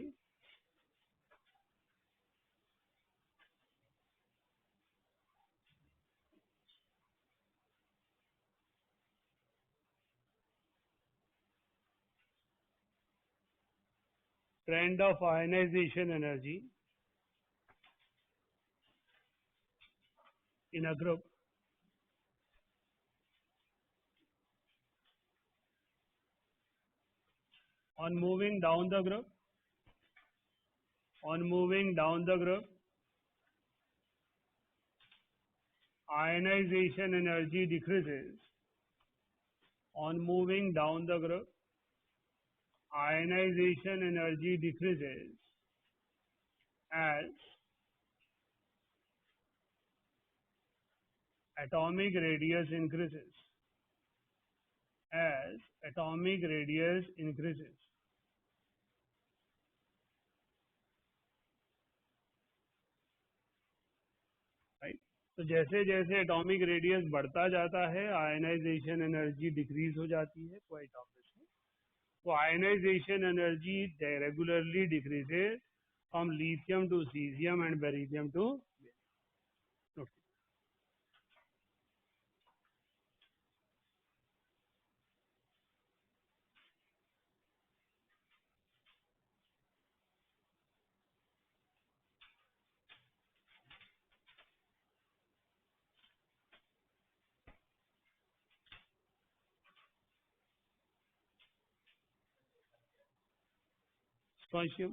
trend of ionization energy in a group on moving down the group, on moving down the group, ionization energy decreases, on moving down the group, ionization energy decreases as atomic radius increases, as atomic radius increases, right? तो जैसे जैसे atomic radius बढ़ता जाता है ionization energy decrease हो जाती है, quite obviously. तो ionization energy regularly decreases from lithium to caesium and beryllium to strontium.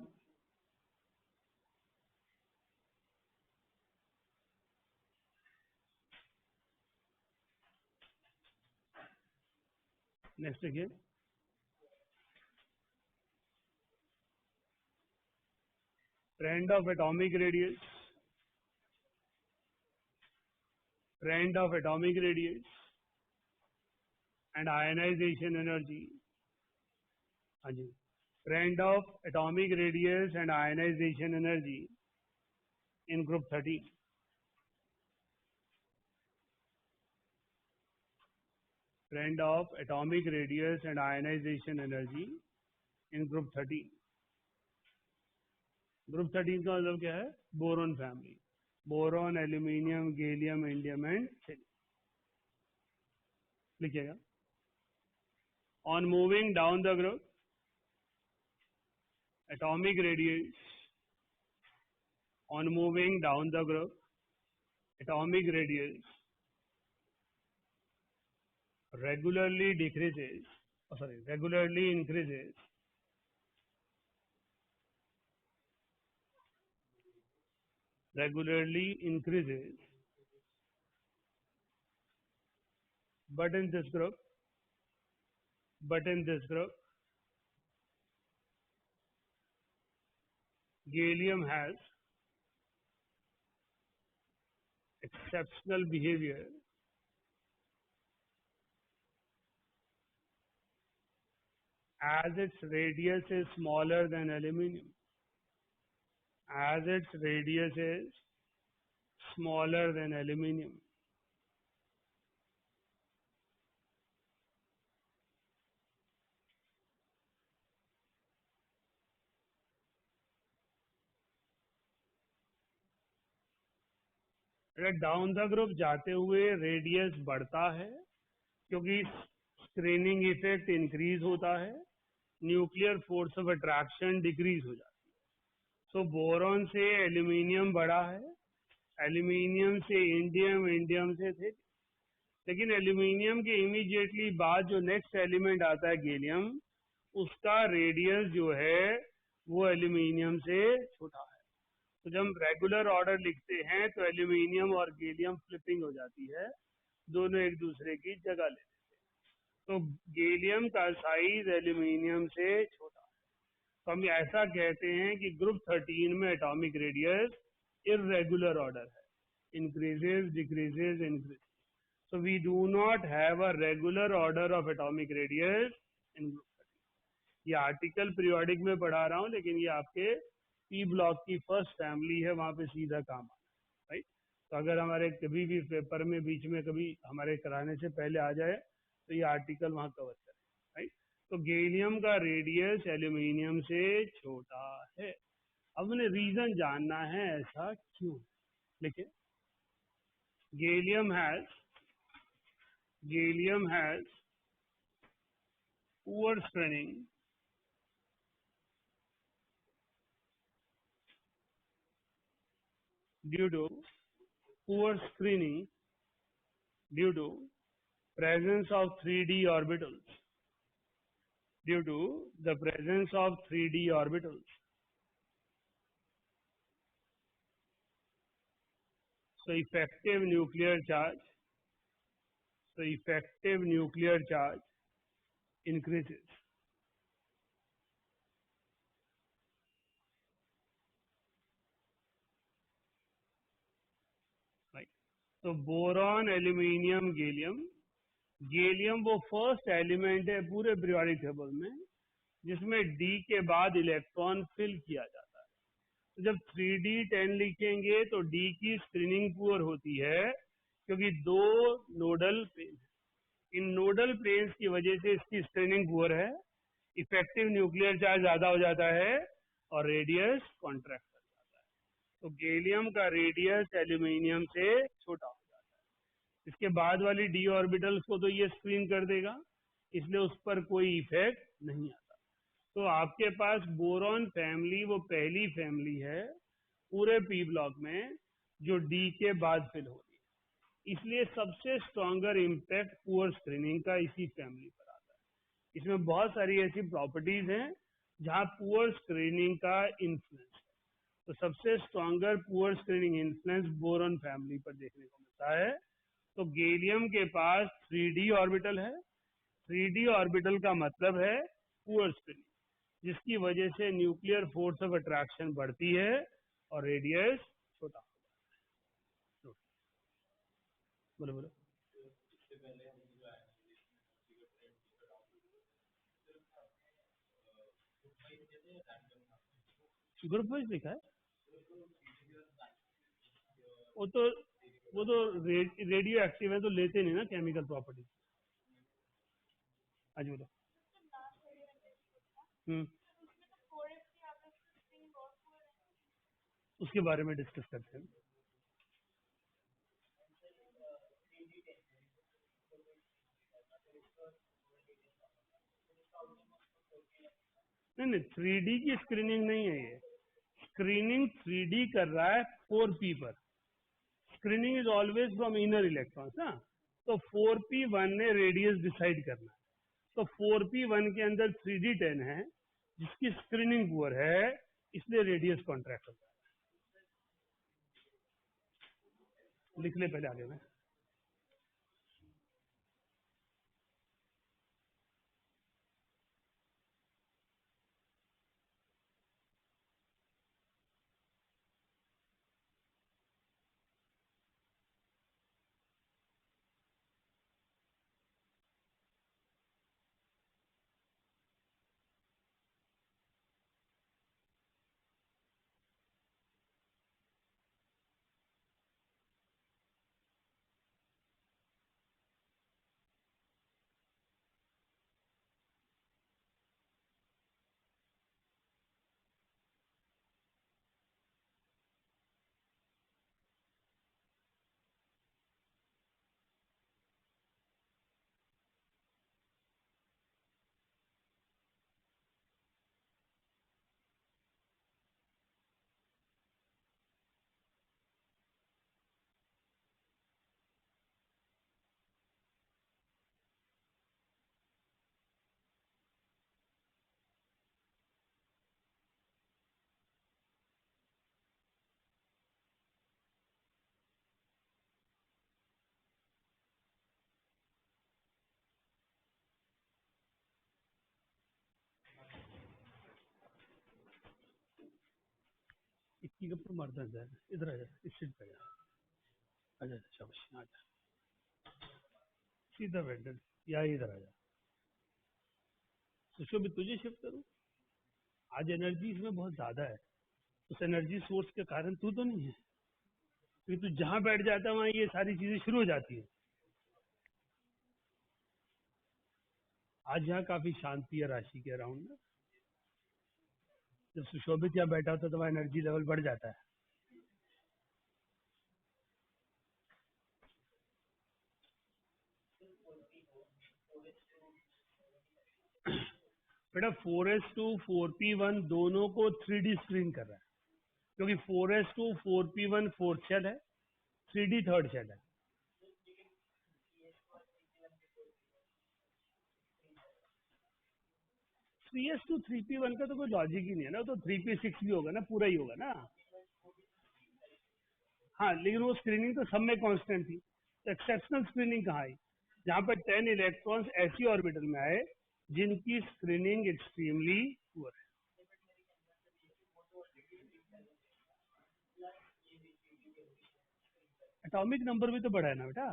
Next again. Trend of atomic radius. Trend of atomic radius and ionization energy. हाँ जी. Trend of atomic radius and ionization energy in group 13. Trend of atomic radius and ionization energy in group 13. Group 13 का मतलब क्या है? Boron family. Boron, aluminium, gallium, indium and silicon. लिखिएगा. On moving down the group, atomic radius. On moving down the group, atomic radius regularly decreases. Regularly increases. Regularly increases. But in this group, gallium has exceptional behavior as its radius is smaller than aluminium. As its radius is smaller than aluminium. Down the group जाते हुए radius बढ़ता है क्योंकि screening effect increase होता है, nuclear force of attraction decrease हो जाती है. सो बोरॉन से एल्यूमिनियम बढ़ा है, एल्यूमिनियम से इंडियम, इंडियम से थे. लेकिन एल्यूमिनियम के इमीडिएटली बाद जो नेक्स्ट एलिमेंट आता है गैलियम, उसका रेडियस जो है वो एल्यूमिनियम से छोटा है. तो जब हम रेगुलर ऑर्डर लिखते हैं तो एल्यूमिनियम और गैलियम फ्लिपिंग हो जाती है, दोनों एक दूसरे की जगह लेते हैं. तो गैलियम का साइज एल्यूमिनियम से छोटा है. तो हम ऐसा कहते हैं कि ग्रुप 13 में एटॉमिक रेडियस इर्रेगुलर ऑर्डर है, increases, decreases, increase. So we do not have a regular order of atomic radius in group 13. ये आर्टिकल पीरियोडिक में पढ़ा रहा हूँ, लेकिन ये आपके पी ब्लॉक की फर्स्ट फैमिली है, वहां पे सीधा काम आना है, राइट. तो अगर हमारे कभी भी पेपर में बीच में कभी हमारे कराने से पहले आ जाए तो ये आर्टिकल वहां कवर करें, राइट. तो गैलियम का रेडियस एल्यूमिनियम से छोटा है. अब हमें रीजन जानना है ऐसा क्यों. देखिए, Gallium has poor screening due to presence of 3d orbitals. Due to the presence of 3d orbitals. So effective nuclear charge increases. Right. तो बोरॉन, एल्यूमिनियम, गैलियम। गैलियम वो फर्स्ट एलिमेंट है पूरे पीरियोडिक टेबल में जिसमें D के बाद electron fill किया जाता है। तो जब 3d10 लिखेंगे तो डी की स्क्रीनिंग पुअर होती है क्योंकि दो नोडल प्लेन, इन नोडल प्लेन्स की वजह से इसकी स्क्रीनिंग पुअर है, इफेक्टिव न्यूक्लियर चार्ज ज्यादा हो जाता है और रेडियस कॉन्ट्रैक्ट कर जाता है। तो गैलियम का रेडियस एल्यूमिनियम से छोटा हो जाता है। इसके बाद वाली डी ऑर्बिटल्स को तो ये स्क्रीन कर देगा, इसलिए उस पर कोई इफेक्ट नहीं आता। तो आपके पास बोरॉन फैमिली वो पहली फैमिली है पूरे पी ब्लॉक में जो डी के बाद फिल हो रही है, इसलिए सबसे स्ट्रॉन्गर इम्पैक्ट पुअर स्क्रीनिंग का इसी फैमिली पर आता है। इसमें बहुत सारी ऐसी प्रॉपर्टीज हैं जहां पुअर स्क्रीनिंग का इन्फ्लुएंस है। तो सबसे stronger poor screening influence boron family पर देखने को मिलता है। तो गैलियम के पास 3d ऑर्बिटल है। 3d ऑर्बिटल का मतलब है पुअर स्क्रीनिंग, जिसकी वजह से न्यूक्लियर फोर्स ऑफ अट्रैक्शन बढ़ती है और रेडियस छोटा हो जाता है। बोलो बोलो। ग्रुप वाइज लिखा है वो तो, वो तो रेडियो एक्टिव है तो लेते नहीं ना केमिकल प्रॉपर्टी। आज बोलो। हम्म, उसके बारे में डिस्कस करते हैं। नहीं नहीं, 3D की स्क्रीनिंग नहीं है ये। स्क्रीनिंग 3D कर रहा है 4p पर। Screening is always from inner electrons ना। तो 4p1 ने रेडियस डिसाइड करना है। तो 4p1 के अंदर 3d10 है जिसकी स्क्रीनिंग पुअर है, इसलिए रेडियस कॉन्ट्रैक्ट होता है। लिख ले पहले आगे में। इक्की कप तो मरता है। इधर आ जा, इस सीट पे आ जा, शाबाश आ जा, सीधा बैठ जा, या इधर आ जा। सोचो भी तुझे शिफ्ट करूं। आज एनर्जी इसमें बहुत ज्यादा है, उस एनर्जी सोर्स के कारण तू तो नहीं है, क्योंकि तू जहां बैठ जाता है वहां ये सारी चीजें शुरू हो जाती है। आज यहाँ काफी शांति है राशि के अराउंड ना। जब सुशोभित यहाँ बैठा होता है तो वहाँ एनर्जी लेवल बढ़ जाता है। बेटा 4s2 4p1 दोनों को 3D स्क्रीन कर रहा है, क्योंकि 4s2 4p1 फोर्थ शेल है, 3D थर्ड शेल है। 3s2 3p1 का तो कोई लॉजिक ही नहीं है ना, तो 3p6 भी होगा ना, पूरा ही होगा ना। हाँ, लेकिन वो स्क्रीनिंग तो सब में कांस्टेंट थी, तो एक्सेप्शनल स्क्रीनिंग कहाँ आई? जहाँ पर 10 इलेक्ट्रॉन्स ऐसी ऑर्बिटल में आए जिनकी स्क्रीनिंग एक्सट्रीमली पुअर है। एटॉमिक नंबर भी तो बढ़ा है ना बेटा,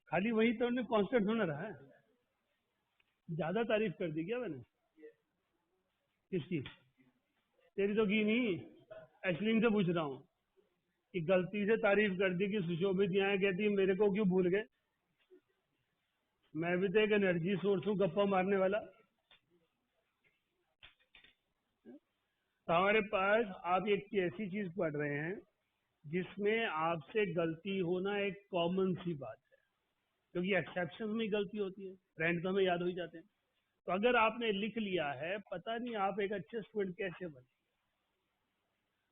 खाली वही तो कांस्टेंट होना रहा है। ज्यादा तारीफ कर दी क्या मैंने? किसकी? तेरी तो की नहीं, एशलिन से पूछ रहा हूँ कि गलती से तारीफ कर दी कि सुशोभित यहाँ कहती है मेरे को क्यों भूल गए? मैं भी तो एक एनर्जी सोर्स हूँ गप्पा मारने वाला। तो हमारे पास आप एक ऐसी चीज पढ़ रहे हैं जिसमें आपसे गलती होना एक कॉमन सी बात है, क्योंकि एक्सेप्शन में गलती होती है, फ्रेंड तो हमें याद हो ही जाते हैं। तो अगर आपने लिख लिया है, पता नहीं आप एक अच्छे स्टूडेंट कैसे बने,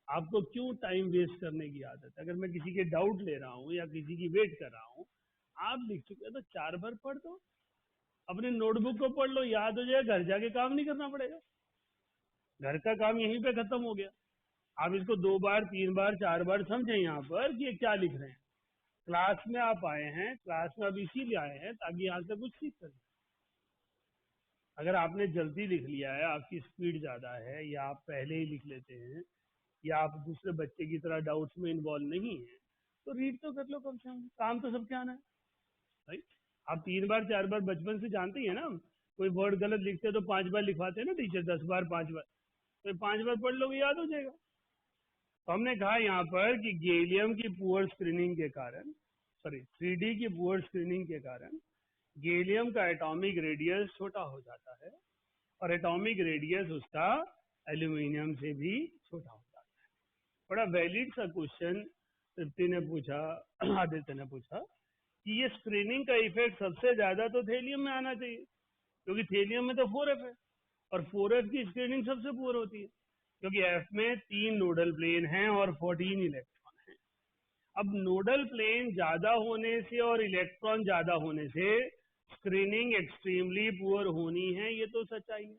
आपको क्यों टाइम वेस्ट करने की आदत है। अगर मैं किसी के डाउट ले रहा हूँ या किसी की वेट कर रहा हूँ, आप लिख चुके हैं तो 4 बार पढ़ दो, अपने नोटबुक को पढ़ लो, याद हो जाए, घर जाके काम नहीं करना पड़ेगा, घर का काम यहीं पे खत्म हो गया। आप इसको 2 बार 3 बार 4 बार समझें यहाँ पर कि ये क्या लिख रहे हैं। क्लास में आप आए हैं, क्लास में आप इसीलिए आए हैं ताकि यहाँ से कुछ सीख सकें। अगर आपने जल्दी लिख लिया है, आपकी स्पीड ज्यादा है, या आप पहले ही लिख लेते हैं, या आप दूसरे बच्चे की तरह डाउट्स में इन्वॉल्व नहीं है, तो रीड तो कर लो कम से कम, काम तो सबके आना है भाई। आप 3 बार 4 बार बचपन से जानते ही है ना, कोई वर्ड गलत लिखते हैं तो 5 बार लिखवाते हैं ना टीचर, 10 बार 5 बार, तो 5 बार पढ़ लोगे याद हो जाएगा। तो हमने कहा यहाँ पर कि गैलियम की पुअर स्क्रीनिंग के कारण, सॉरी 3D की पुअर स्क्रीनिंग के कारण गैलियम का एटॉमिक रेडियस छोटा हो जाता है, और एटॉमिक रेडियस उसका एल्यूमिनियम से भी छोटा हो जाता है। बड़ा वैलिड सा क्वेश्चन तृप्ति ने पूछा, आदित्य ने पूछा कि ये स्क्रीनिंग का इफेक्ट सबसे ज्यादा तो थेलियम में आना चाहिए, क्योंकि थेलियम में तो 4f है, और 4f की स्क्रीनिंग सबसे पुअर होती है, क्योंकि f में 3 नोडल प्लेन हैं और 14 इलेक्ट्रॉन हैं। अब नोडल प्लेन ज्यादा होने से और इलेक्ट्रॉन ज्यादा होने से स्क्रीनिंग एक्सट्रीमली पुअर होनी है, ये तो सच्चाई है।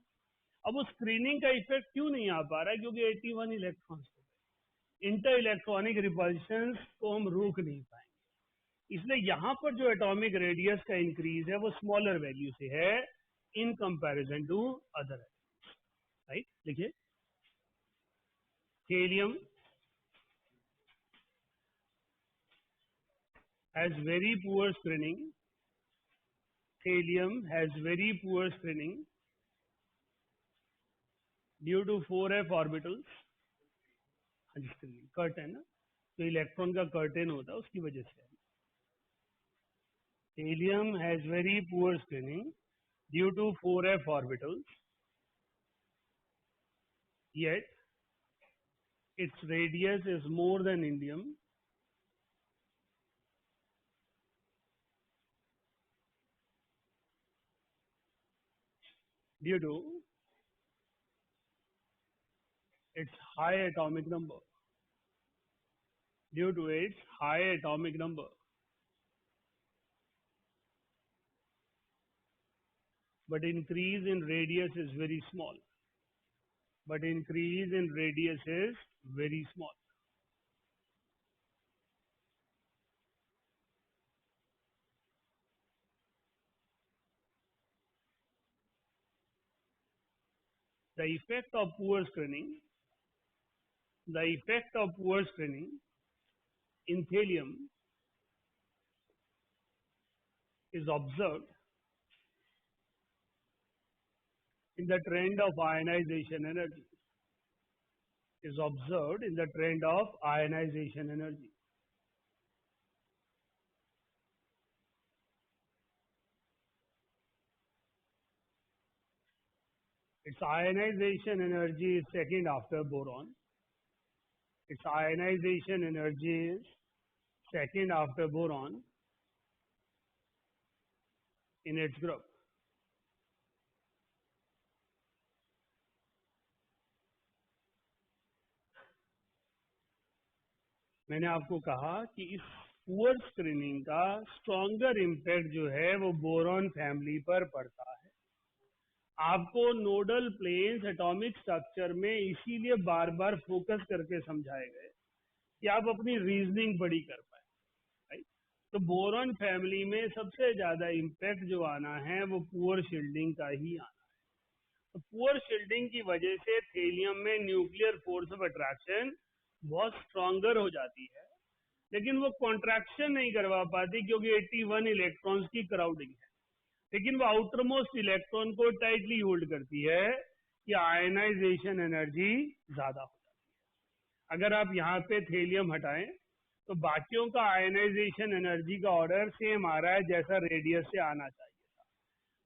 अब वो स्क्रीनिंग का इफेक्ट क्यों नहीं आ पा रहा है? क्योंकि 81 इलेक्ट्रॉन्स हो गए, इंटर इलेक्ट्रॉनिक रिपल्शन को हम रोक नहीं पाएंगे। इसलिए यहाँ पर जो एटॉमिक रेडियस का इंक्रीज है वो स्मॉलर वैल्यू से है in comparison to other, right. देखिए helium has very poor screening, helium has very poor screening due to 4f orbitals, curtain ना, तो इलेक्ट्रॉन का कर्टेन होता है उसकी वजह से। Helium has very poor screening due to 4f orbitals, yet its radius is more than indium due to its high atomic number. Due to its high atomic number. But increase in radius is very small. But increase in radius is very small. The effect of poor screening, the effect of poor screening in helium is observed in the trend of ionization energy. Is observed in the trend of ionization energy. Its ionization energy is second after boron. Its ionization energy is second after boron in its group. मैंने आपको कहा कि इस poor screening का stronger impact जो है वो boron family पर पड़ता है। आपको नोडल प्लेन्स एटॉमिक स्ट्रक्चर में इसीलिए बार बार फोकस करके समझाए गए कि आप अपनी रीजनिंग बड़ी कर पाए, राइट। तो बोरॉन फैमिली में सबसे ज्यादा इम्पैक्ट जो आना है वो पुअर शील्डिंग का ही आना है। तो पुअर शील्डिंग की वजह से थेलियम में न्यूक्लियर फोर्स ऑफ अट्रैक्शन बहुत स्ट्रॉन्गर हो जाती है, लेकिन वो कॉन्ट्रैक्शन नहीं करवा पाती क्योंकि 81 इलेक्ट्रॉन्स की क्राउडिंग है, लेकिन वो आउटर मोस्ट इलेक्ट्रॉन को टाइटली होल्ड करती है कि आयनाइजेशन एनर्जी ज्यादा हो जाती है। अगर आप यहाँ पे थेलियम हटाएं तो बाकियों का आयनाइजेशन एनर्जी का ऑर्डर सेम आ रहा है जैसा रेडियस से आना चाहिए था।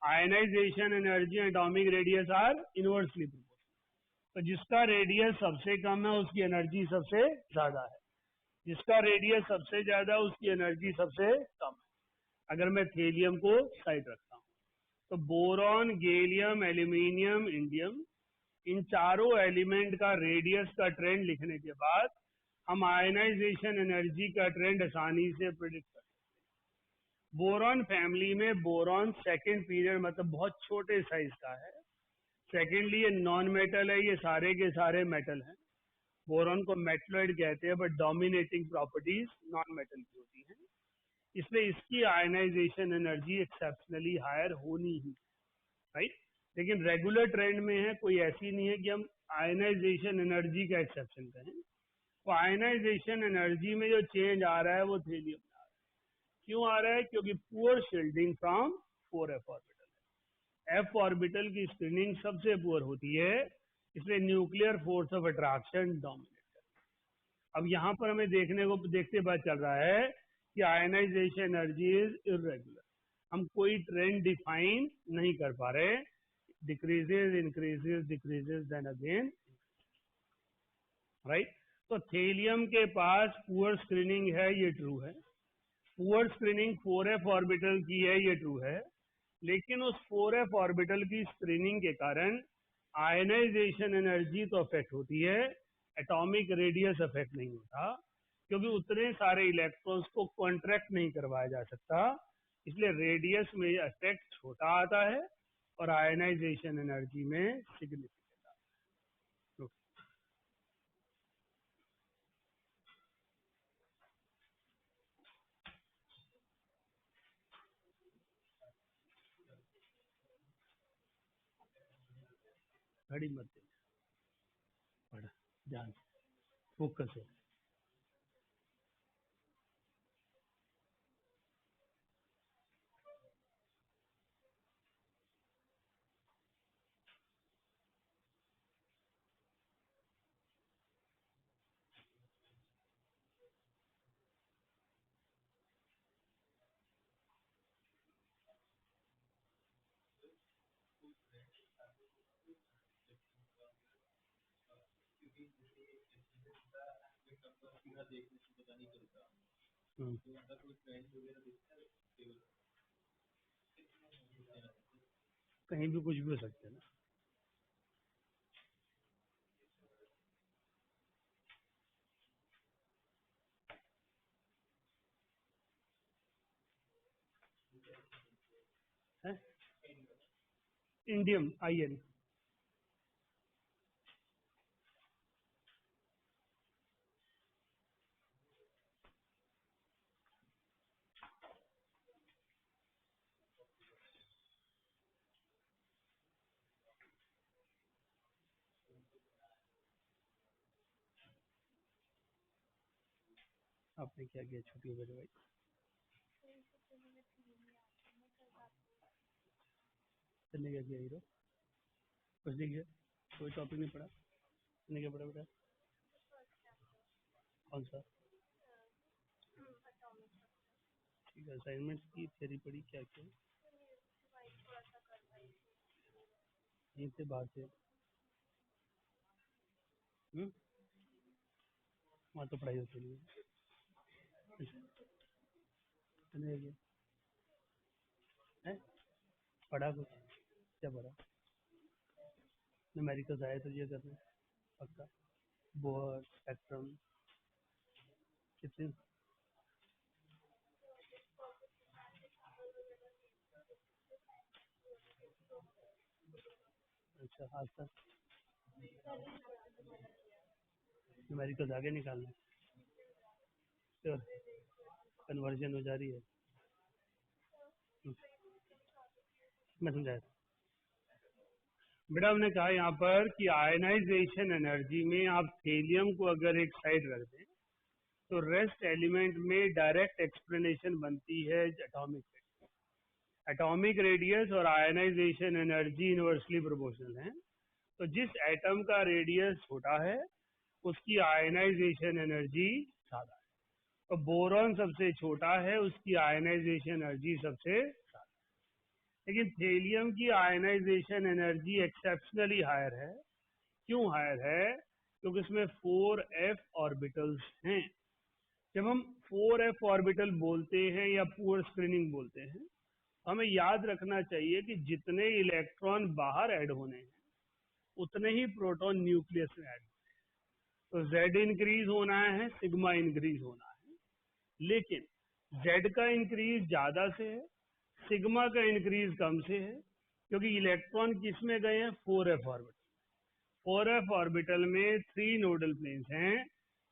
Ionization energy atomic radius are inversely proportional. तो जिसका रेडियस सबसे कम है उसकी एनर्जी सबसे ज्यादा है, जिसका रेडियस सबसे ज्यादा है उसकी एनर्जी सबसे कम है। अगर मैं थेलियम को साइड रखता हूँ तो बोरॉन, गैलियम, एल्यूमिनियम, इंडियम, इन चारों एलिमेंट का रेडियस का ट्रेंड लिखने के बाद हम आयनाइजेशन एनर्जी का ट्रेंड आसानी से प्रिडिक्ट कर सकते हैं। बोरॉन फैमिली में बोरॉन सेकंड पीरियड मतलब बहुत छोटे साइज का है। सेकेंडली ये नॉन मेटल है, ये सारे के सारे मेटल हैं। बोरॉन को मेटलॉइड कहते हैं, but dominating properties non metal की होती हैं, इसलिए इसकी आयनाइजेशन एनर्जी एक्सेप्शनली हायर होनी ही, राइट। लेकिन रेगुलर ट्रेंड में है, कोई ऐसी नहीं है कि हम आयनाइजेशन एनर्जी का एक्सेप्शन करें। तो आयनाइजेशन एनर्जी में जो चेंज आ रहा है वो थेलियम में आ रहा है। क्यों आ रहा है? क्योंकि poor shielding from 4f orbital है। एफ ऑर्बिटल की स्पिनिंग सबसे पुअर होती है, इसलिए nuclear force of attraction dominate है। अब यहाँ पर हमें देखते पता चल रहा है कि आयनाइजेशन एनर्जी इज इरेगुलर। हम कोई ट्रेंड डिफाइन नहीं कर पा रहे, decreases, increases, decreases, then again, right. तो थेलियम के पास पुअर स्क्रीनिंग है, ये ट्रू है। पुअर स्क्रीनिंग 4f ऑर्बिटल की है, ये ट्रू है। लेकिन उस 4f ऑर्बिटल की स्क्रीनिंग के कारण आयनाइजेशन एनर्जी तो अफेक्ट होती है, एटॉमिक रेडियस अफेक्ट नहीं होता, क्योंकि उतने सारे इलेक्ट्रॉन्स को कॉन्ट्रैक्ट नहीं करवाया जा सकता, इसलिए रेडियस में इफेक्ट छोटा आता है और आयनाइजेशन एनर्जी में सिग्निफिकेंट आता है। घड़ी मत दे, पढ़ा ध्यान से, फोकस है। हम्म, कहीं भी कुछ भी हो सकता है ना। है इंडियम आईएन, आपने क्या किया छुट्टी मेरे भाई? तुमने क्या किया हीरो? कुछ नहीं किया, कोई टॉपिक नहीं पढ़ा? तुमने क्या पढ़ा बेटा? कौन सा? ठीक है, असाइनमेंट्स की थ्योरी पढ़ी, क्या किया? यहीं से बाहर से वहाँ तो पढ़ाई होती नहीं है। अच्छा, तुमने क्या किया है? पढ़ा कुछ? क्या पढ़ा? न्यूमेरिकल्स आए तो ये करना पक्का। बोर स्पेक्ट्रम कितने? अच्छा, आज तक न्यूमेरिकल्स आगे निकालना है, कन्वर्जन हो जा रही है। हम्म, मैं समझाया था बेटा। हमने कहा यहाँ पर कि आयनाइजेशन एनर्जी में आप थेलियम को अगर एक साइड रख दें तो रेस्ट एलिमेंट में डायरेक्ट एक्सप्लेनेशन बनती है एटॉमिक रेडियस और आयनाइजेशन एनर्जी इनवर्सली प्रोपोर्शनल है। तो जिस एटम का रेडियस छोटा है उसकी आयनाइजेशन एनर्जी ज्यादा है। तो बोरॉन सबसे छोटा है, उसकी आयनाइजेशन एनर्जी सबसे ज्यादा। लेकिन थेलियम की आयनाइजेशन एनर्जी एक्सेप्शनली हायर है। क्यों हायर है? क्योंकि इसमें 4f ऑर्बिटल्स हैं। जब हम 4f ऑर्बिटल बोलते हैं या पुअर स्क्रीनिंग बोलते हैं, हमें याद रखना चाहिए कि जितने इलेक्ट्रॉन बाहर ऐड होने हैं उतने ही प्रोटॉन न्यूक्लियस में ऐड होने हैं। तो Z इंक्रीज होना है, सिग्मा इंक्रीज होना है, लेकिन Z का इंक्रीज ज्यादा से है, सिग्मा का इंक्रीज कम से है, क्योंकि इलेक्ट्रॉन किस में गए हैं? 4f orbital. 4f ऑर्बिटल में 3 नोडल प्लेन्स हैं,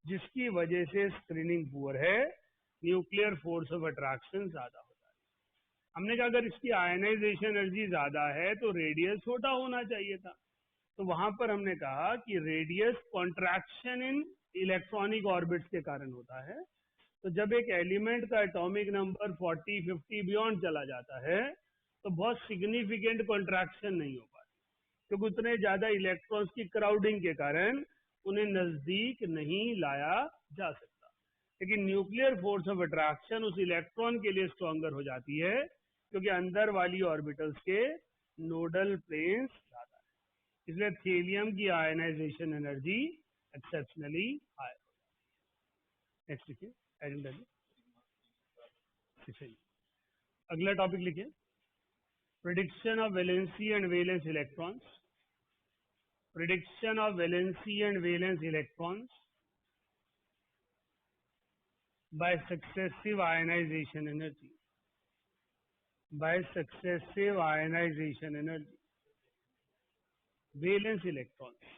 जिसकी वजह से स्क्रीनिंग पुअर है, न्यूक्लियर फोर्स ऑफ अट्रैक्शन ज्यादा होता है। हमने कहा अगर इसकी आयनाइजेशन एनर्जी ज्यादा है तो रेडियस छोटा होना चाहिए था। तो वहां पर हमने कहा कि रेडियस कॉन्ट्रैक्शन इन इलेक्ट्रॉनिक ऑर्बिट्स के कारण होता है। तो जब एक एलिमेंट का एटॉमिक नंबर 40, 50 बियॉन्ड चला जाता है तो बहुत सिग्निफिकेंट कॉन्ट्रैक्शन नहीं हो पाती, क्योंकि उतने ज्यादा इलेक्ट्रॉन्स की क्राउडिंग के कारण उन्हें नजदीक नहीं लाया जा सकता। लेकिन न्यूक्लियर फोर्स ऑफ अट्रैक्शन उस इलेक्ट्रॉन के लिए स्ट्रॉन्गर हो जाती है, क्योंकि अंदर वाली ऑर्बिटल्स के नोडल प्लेन्स ज्यादा है। इसलिए थीलियम की आयनाइजेशन एनर्जी एक्सेप्शनली हाई हो जाती है। नेक्स्ट लिखिए, अगला टॉपिक लिखिए, prediction of valency and valence electrons. Prediction of valency and valence electrons by successive ionization energy. By successive ionization energy. Valence electrons.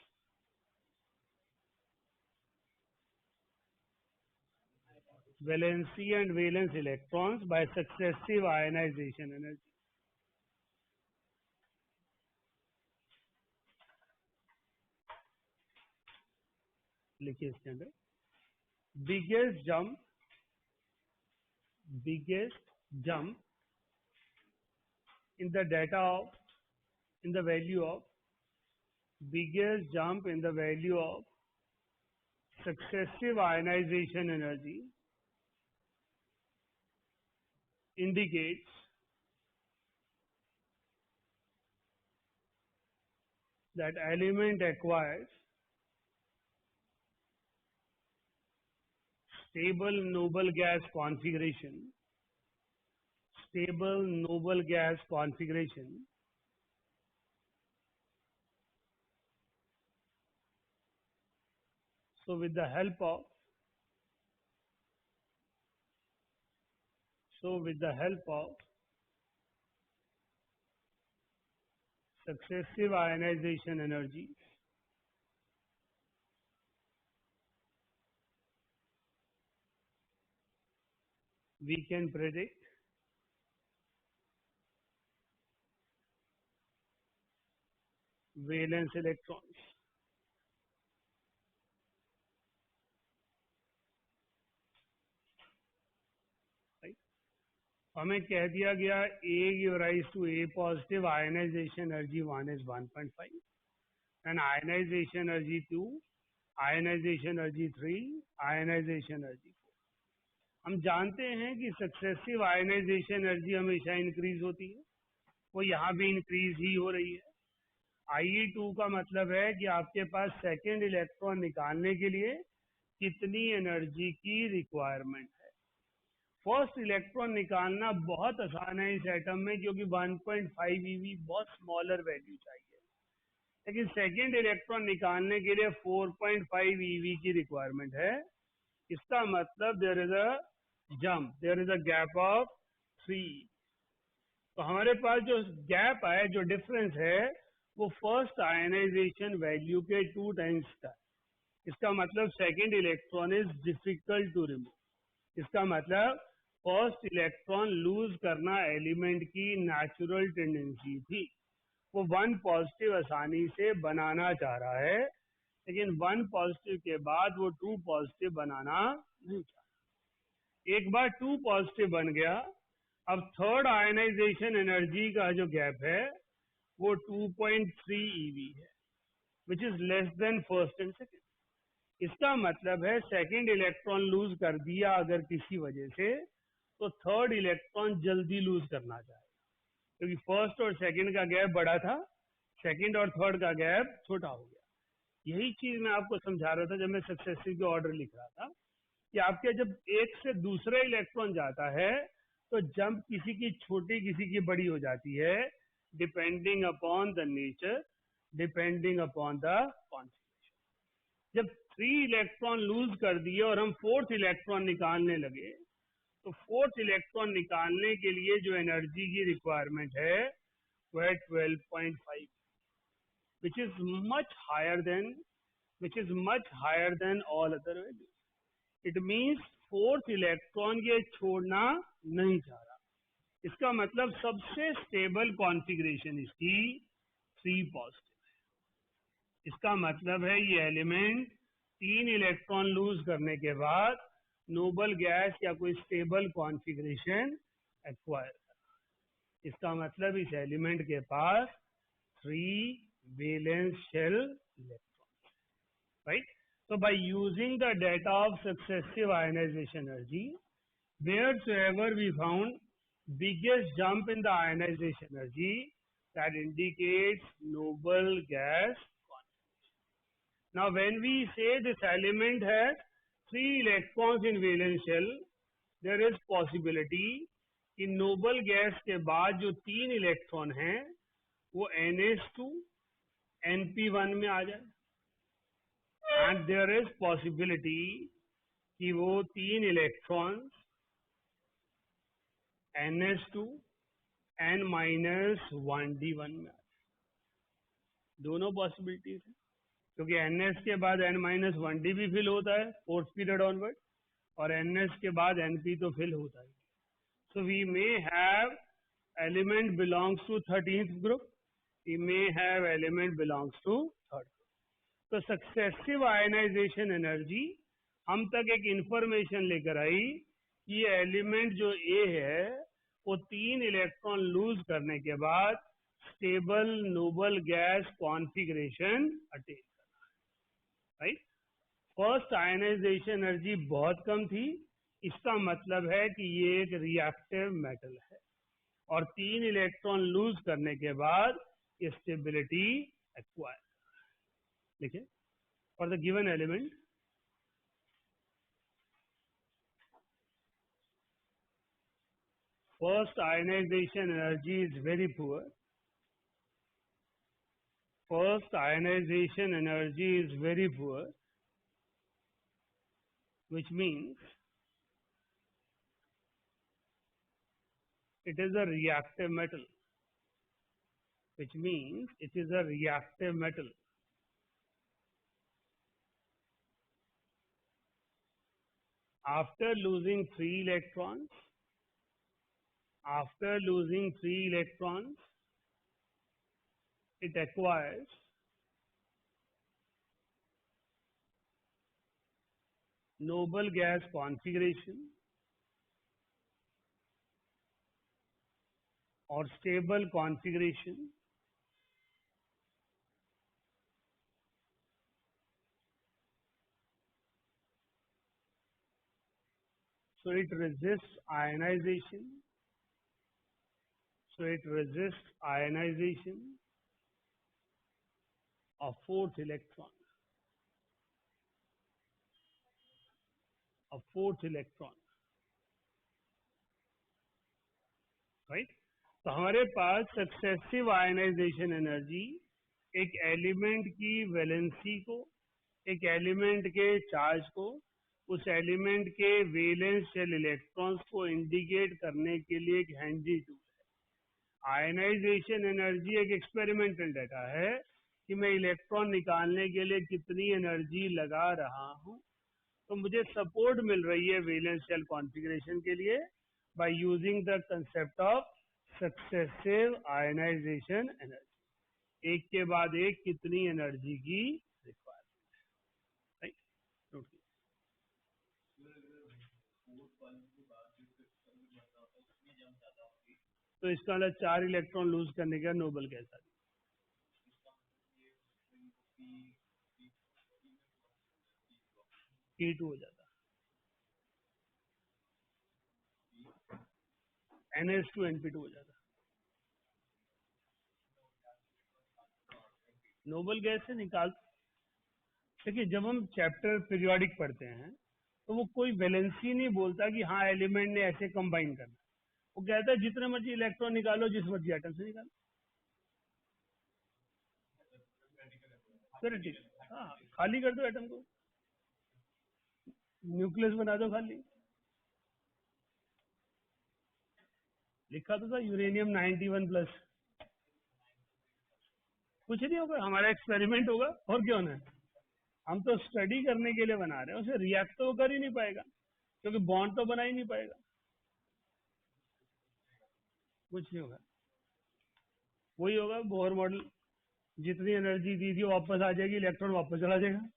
Valency and valence electrons by successive ionization energy. लिखिए इसके अंदर, biggest jump in the data of, in the value of, biggest jump in the value of successive ionization energy indicates that element acquires stable noble gas configuration, stable noble gas configuration so with the help of successive ionization energy we can predict valence electrons. Right? हमें कह दिया गया A give rise to A positive ionization energy 1 is 1.5 and ionization energy 2, ionization energy 3, ionization energy 4. हम जानते हैं कि successive ionization energy हमेशा increase होती है, वो यहाँ भी इंक्रीज ही हो रही है। IE2 का मतलब है कि आपके पास सेकेंड इलेक्ट्रॉन निकालने के लिए कितनी एनर्जी की रिक्वायरमेंट है। फर्स्ट इलेक्ट्रॉन निकालना बहुत आसान है इस एटम में, क्योंकि 1.5 eV बहुत स्मॉलर वैल्यू चाहिए, लेकिन सेकेंड इलेक्ट्रॉन निकालने के लिए 4.5 eV की रिक्वायरमेंट है। इसका मतलब there is a jump, there is a gap of 3। तो हमारे पास जो गैप है, जो डिफरेंस है, वो फर्स्ट आयनाइजेशन वैल्यू के 2 टाइम्स का। इसका मतलब second electron is difficult to remove. इसका मतलब फर्स्ट इलेक्ट्रॉन लूज करना एलिमेंट की नेचुरल टेंडेंसी थी, वो 1 पॉजिटिव आसानी से बनाना चाह रहा है, लेकिन 1 पॉजिटिव के बाद वो 2 पॉजिटिव बनाना नहीं चाहता। एक बार 2 पॉजिटिव बन गया, अब थर्ड आयनाइजेशन एनर्जी का जो गैप है वो 2.3 eV है, which is less than first and second. इसका मतलब है सेकेंड इलेक्ट्रॉन लूज कर दिया अगर किसी वजह से, तो थर्ड इलेक्ट्रॉन जल्दी लूज करना चाहेगा, क्योंकि फर्स्ट और सेकेंड का गैप बड़ा था, सेकेंड और थर्ड का गैप छोटा हो गया। यही चीज मैं आपको समझा रहा था जब मैं सक्सेसिव के ऑर्डर लिख रहा था, कि आपके जब एक से दूसरा इलेक्ट्रॉन जाता है तो जंप किसी की छोटी किसी की बड़ी हो जाती है, depending upon the nature, depending upon the configuration. जब 3 इलेक्ट्रॉन लूज कर दिए और हम फोर्थ इलेक्ट्रॉन निकालने लगे, तो फोर्थ इलेक्ट्रॉन निकालने के लिए जो एनर्जी की रिक्वायरमेंट है वो है 12.5, which is much higher than all other values. It means fourth electron ये छोड़ना नहीं चाह रहा। इसका मतलब सबसे स्टेबल कॉन्फ़िगरेशन इसकी 3 पॉजिटिव है। इसका मतलब है ये एलिमेंट 3 इलेक्ट्रॉन लूज करने के बाद नोबल गैस या कोई स्टेबल कॉन्फ़िगरेशन एक्वायर कर रहा है। इसका मतलब इस एलिमेंट के पास 3 valence shell electrons, right? So by using the data of successive ionization energy, wheresoever we found biggest jump in the ionization energy, that indicates noble gas concentration. Now when we say this element has 3 electrons in valence shell, there is possibility कि noble gas के बाद जो 3 electron हैं वो NH2 NP1 में आ जाए, and there is possibility कि वो 3 इलेक्ट्रॉन्स NH2 N-1D1 में आ जाए। दोनों पॉसिबिलिटीज हैं, क्योंकि NH के बाद N-1D भी फिल होता है फोर्थ पीरियड ऑनवर्ड, और NH के बाद NP तो फिल होता है। So we may have element belongs to 13th group, we may have element belongs to third group. तो सक्सेसिव आयनाइजेशन एनर्जी हम तक एक इंफॉर्मेशन लेकर आई कि ये एलिमेंट जो ए है वो 3 इलेक्ट्रॉन लूज करने के बाद stable Nobel gas configuration attain करना है, राइट। फर्स्ट आयनाइजेशन एनर्जी बहुत कम थी, इसका मतलब है कि ये एक रिएक्टिव मेटल है, और 3 इलेक्ट्रॉन लूज करने के बाद स्टेबिलिटी एक्वायर। देखिए, for the given element first ionization energy is very poor, first ionization energy is very poor, which means it is a reactive metal, which means it is a reactive metal. After losing 3 electrons, it acquires noble gas configuration or stable configuration, so it resists ionization, of fourth electron, right? तो हमारे पास successive ionization energy एक element की valency को, एक element के charge को, उस एलिमेंट के वैलेंस शेल इलेक्ट्रॉन्स को इंडिकेट करने के लिए एक हैंडी टूल है। आयनाइजेशन एनर्जी एक एक्सपेरिमेंटल डाटा है कि मैं इलेक्ट्रॉन निकालने के लिए कितनी एनर्जी लगा रहा हूं, तो मुझे सपोर्ट मिल रही है वैलेंस शेल कॉन्फ़िगरेशन के लिए by using the concept of successive ionization energy. एक के बाद एक कितनी एनर्जी की रिक्वायरमेंट है। तो इसका मतलब 4 इलेक्ट्रॉन लूज करने का नोबल गैस आती है, T2 हो जाता है, NH2 NP2 हो जाता है। नोबल गैस से निकाल, देखिए जब हम चैप्टर पीरियोडिक पढ़ते हैं तो वो कोई वैलेंसी नहीं बोलता कि हाँ एलिमेंट ने ऐसे कंबाइन करना, वो कहता है जितने मर्जी इलेक्ट्रॉन निकालो, जिस मर्जी एटम से निकालो, फिर ठीक, हाँ खाली कर दो एटम को, न्यूक्लियस बना दो खाली। लिखा तो था यूरेनियम 91 प्लस, कुछ नहीं होगा, हमारा एक्सपेरिमेंट होगा और क्या होना है, हम तो स्टडी करने के लिए बना रहे हैं, उसे रिएक्ट तो कर ही नहीं पाएगा क्योंकि बॉन्ड तो बना ही नहीं पाएगा, कुछ नहीं होगा। वही होगा बोहर मॉडल, जितनी एनर्जी दी थी वापस आ जाएगी, इलेक्ट्रॉन वापस चला जाएगा,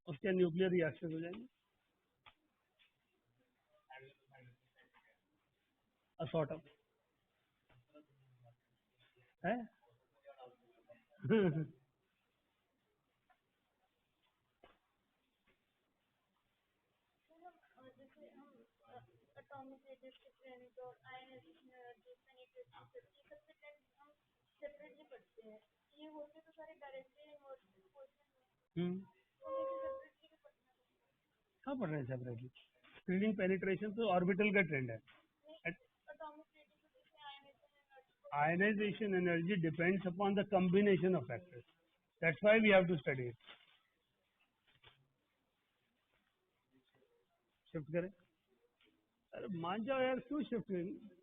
उसके न्यूक्लियर रिएक्शन हो जाएंगे, सॉर्ट ऑफ है। हाँ पढ़ रहे हैं सेपरेटली, स्क्रीनिंग पेनिट्रेशन तो ऑर्बिटल का ट्रेंड है। Ionization energy depends upon the combination of factors. That's why we have to study it. Shift करें, अरे मान जाओ यार, क्यों शिफ्ट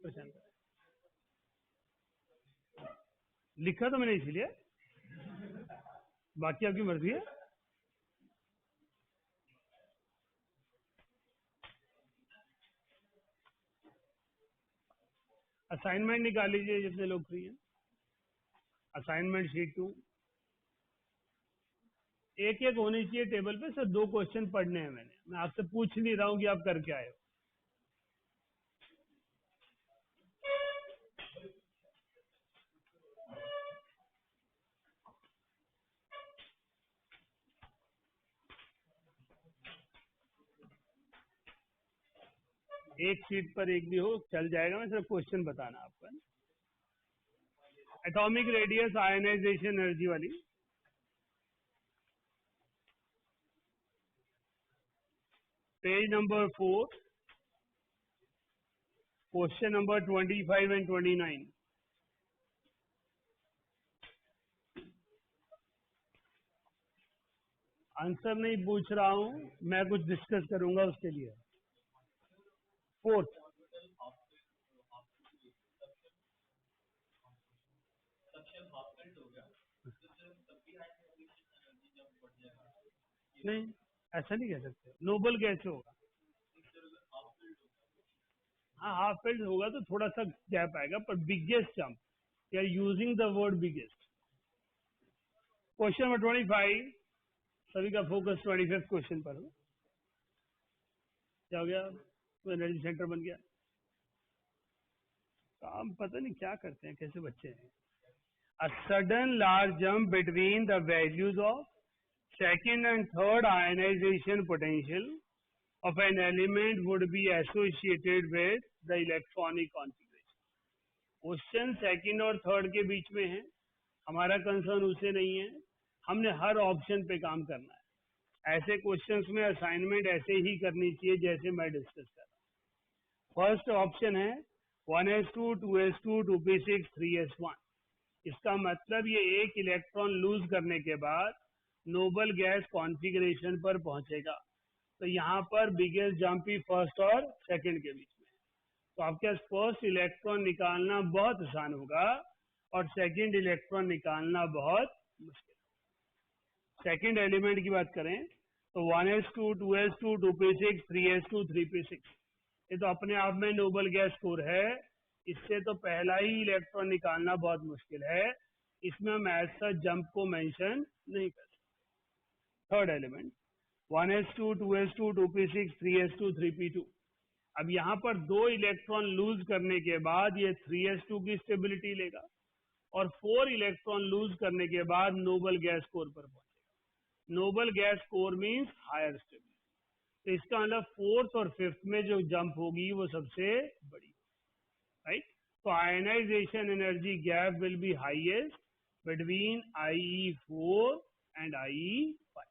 परेशान करें, लिखा तो मैंने इसीलिए, बाकी आपकी मर्जी है। असाइनमेंट निकाल लीजिए जितने लोग फ्री हैं, असाइनमेंट शीट 2 एक एक होनी चाहिए टेबल पे, सिर्फ 2 क्वेश्चन पढ़ने हैं मैंने, मैं आपसे पूछ नहीं रहा हूँ कि आप करके आए हो। एक शीट पर एक भी हो चल जाएगा, मैं सिर्फ क्वेश्चन बताना आपको। एटॉमिक रेडियस आयनाइजेशन एनर्जी वाली, page number 4, question number 25 and 29। Answer नहीं पूछ रहा हूँ मैं, कुछ डिस्कस करूंगा उसके लिए। 4th, नहीं ऐसा नहीं कह सकते, नोबल कैसे होगा, हाँ हाफ फिल्ड होगा तो थोड़ा सा गैप आएगा, पर biggest jump, you are using the word biggest. Question number 25, सभी का फोकस 25th क्वेश्चन पर हो। क्या हो गया, तो एनर्जी सेंटर बन गया, काम पता नहीं क्या करते हैं, कैसे बच्चे हैं। A sudden large jump between the values of second and third ionization potential of an element would be associated with the electronic configuration. Question second और थर्ड के बीच में है, हमारा कंसर्न उसे नहीं है, हमने हर ऑप्शन पे काम करना है। ऐसे क्वेश्चंस में असाइनमेंट ऐसे ही करनी चाहिए जैसे मैं डिस्कस कर रहा हूँ। फर्स्ट ऑप्शन है 1s2 2s2 2p6 3s1, इसका मतलब ये एक इलेक्ट्रॉन लूज करने के बाद नोबल गैस कॉन्फ़िगरेशन पर पहुंचेगा, तो यहाँ पर बिगेस्ट जंप ही फर्स्ट और सेकंड के बीच में, तो आपके पास फर्स्ट इलेक्ट्रॉन निकालना बहुत आसान होगा और सेकंड इलेक्ट्रॉन निकालना बहुत मुश्किल। सेकंड एलिमेंट की बात करें तो 1s2 2s2 2p6 3s2 3p6, ये तो अपने आप में नोबल गैस स्कोर है, इससे तो पहला ही इलेक्ट्रॉन निकालना बहुत मुश्किल है, इसमें हम ऐसा जंप को मेंशन नहीं कर सकते। Third element 1s2 2s2 2p6 3s2 3p2, अब यहाँ पर 2 इलेक्ट्रॉन लूज करने के बाद ये 3s2 की स्टेबिलिटी लेगा और 4 इलेक्ट्रॉन लूज करने के बाद नोबल गैस कोर पर पहुंचेगा। Noble gas core means higher stability. तो इसका मतलब 4th और 5th में जो जंप होगी वो सबसे बड़ी, राइट। तो ionization energy gap will be highest between IE4 and IE5।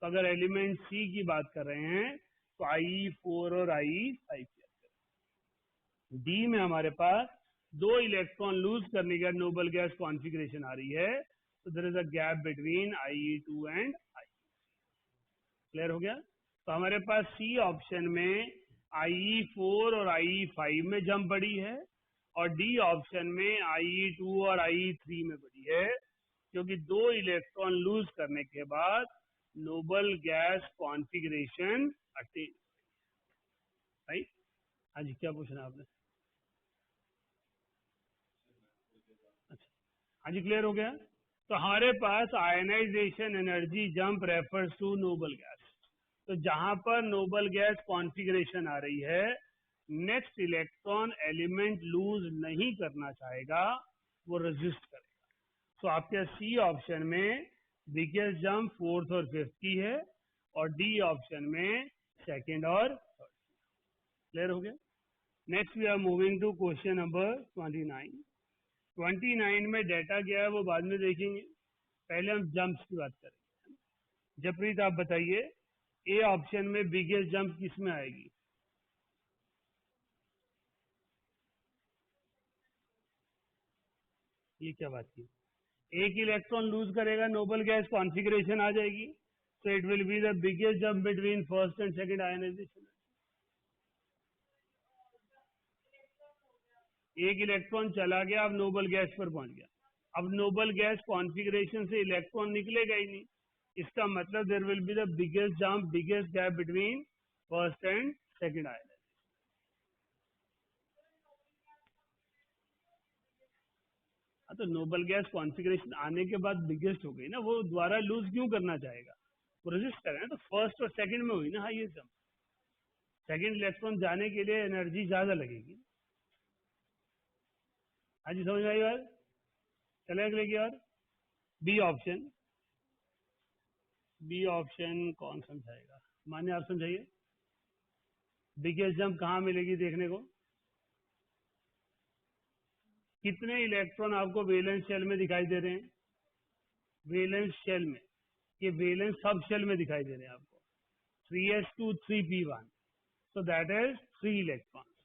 तो अगर एलिमेंट सी की बात कर रहे हैं तो IE4 और IE5 की बात करें। डी में हमारे पास 2 इलेक्ट्रॉन लूज करने के बाद नोबल गैस कॉन्फ़िगरेशन आ रही है, तो there is a gap between IE2 and IE। Clear हो गया? तो हमारे पास सी ऑप्शन में IE4 और IE5 में जंप बड़ी है और डी ऑप्शन में IE2 और IE3 में बड़ी है, क्योंकि 2 इलेक्ट्रॉन लूज करने के बाद Nobel gas configuration attain, right. हाँ जी, क्या पूछना आपने? अच्छा, हाँ जी, क्लियर हो गया? तो हमारे पास ionization energy jump refers to noble gas. तो जहां पर नोबल गैस कॉन्फ़िगरेशन आ रही है, नेक्स्ट इलेक्ट्रॉन एलिमेंट लूज नहीं करना चाहेगा, वो रेजिस्ट करेगा। तो आपके सी ऑप्शन में बिगेस्ट जंप 4th और 5th की है और डी ऑप्शन में 2nd और 3rd। क्लियर हो गया? Next we are moving to question number 29। 29 में डेटा क्या है वो बाद में देखेंगे, पहले हम जंप्स की बात करेंगे। जपरीत आप बताइए, ए ऑप्शन में बिगेस्ट जंप किस में आएगी? ये क्या बात की? एक इलेक्ट्रॉन लूज करेगा, नोबल गैस कॉन्फ़िगरेशन आ जाएगी, so it will be the biggest jump between first and second ionization। एक इलेक्ट्रॉन चला गया, अब नोबल गैस पर पहुंच गया। अब नोबल गैस कॉन्फ़िगरेशन से इलेक्ट्रॉन निकलेगा ही नहीं, इसका मतलब there will be the biggest jump, biggest gap between first and second ionization. हाँ, तो नोबल गैस कॉन्फ़िगरेशन आने के बाद बिगेस्ट हो गई ना, वो दोबारा लूज क्यों करना चाहेगा? वो रेजिस्ट करें, तो फर्स्ट और सेकंड में हुई ना हाईएस्ट जंप। सेकंड इलेक्ट्रॉन जाने के लिए एनर्जी ज्यादा लगेगी। हाँ जी, समझ में आई बात? चले अगले की और बी ऑप्शन। बी ऑप्शन कौन समझाएगा? माने आप समझाइए। बिगेस्ट जंप कहाँ मिलेगी देखने को? कितने इलेक्ट्रॉन आपको वैलेंस शेल में दिखाई दे रहे हैं? वैलेंस शेल में, ये वैलेंस सब शेल में दिखाई दे रहे हैं आपको। 3s2 3p1, so that is 3 electrons.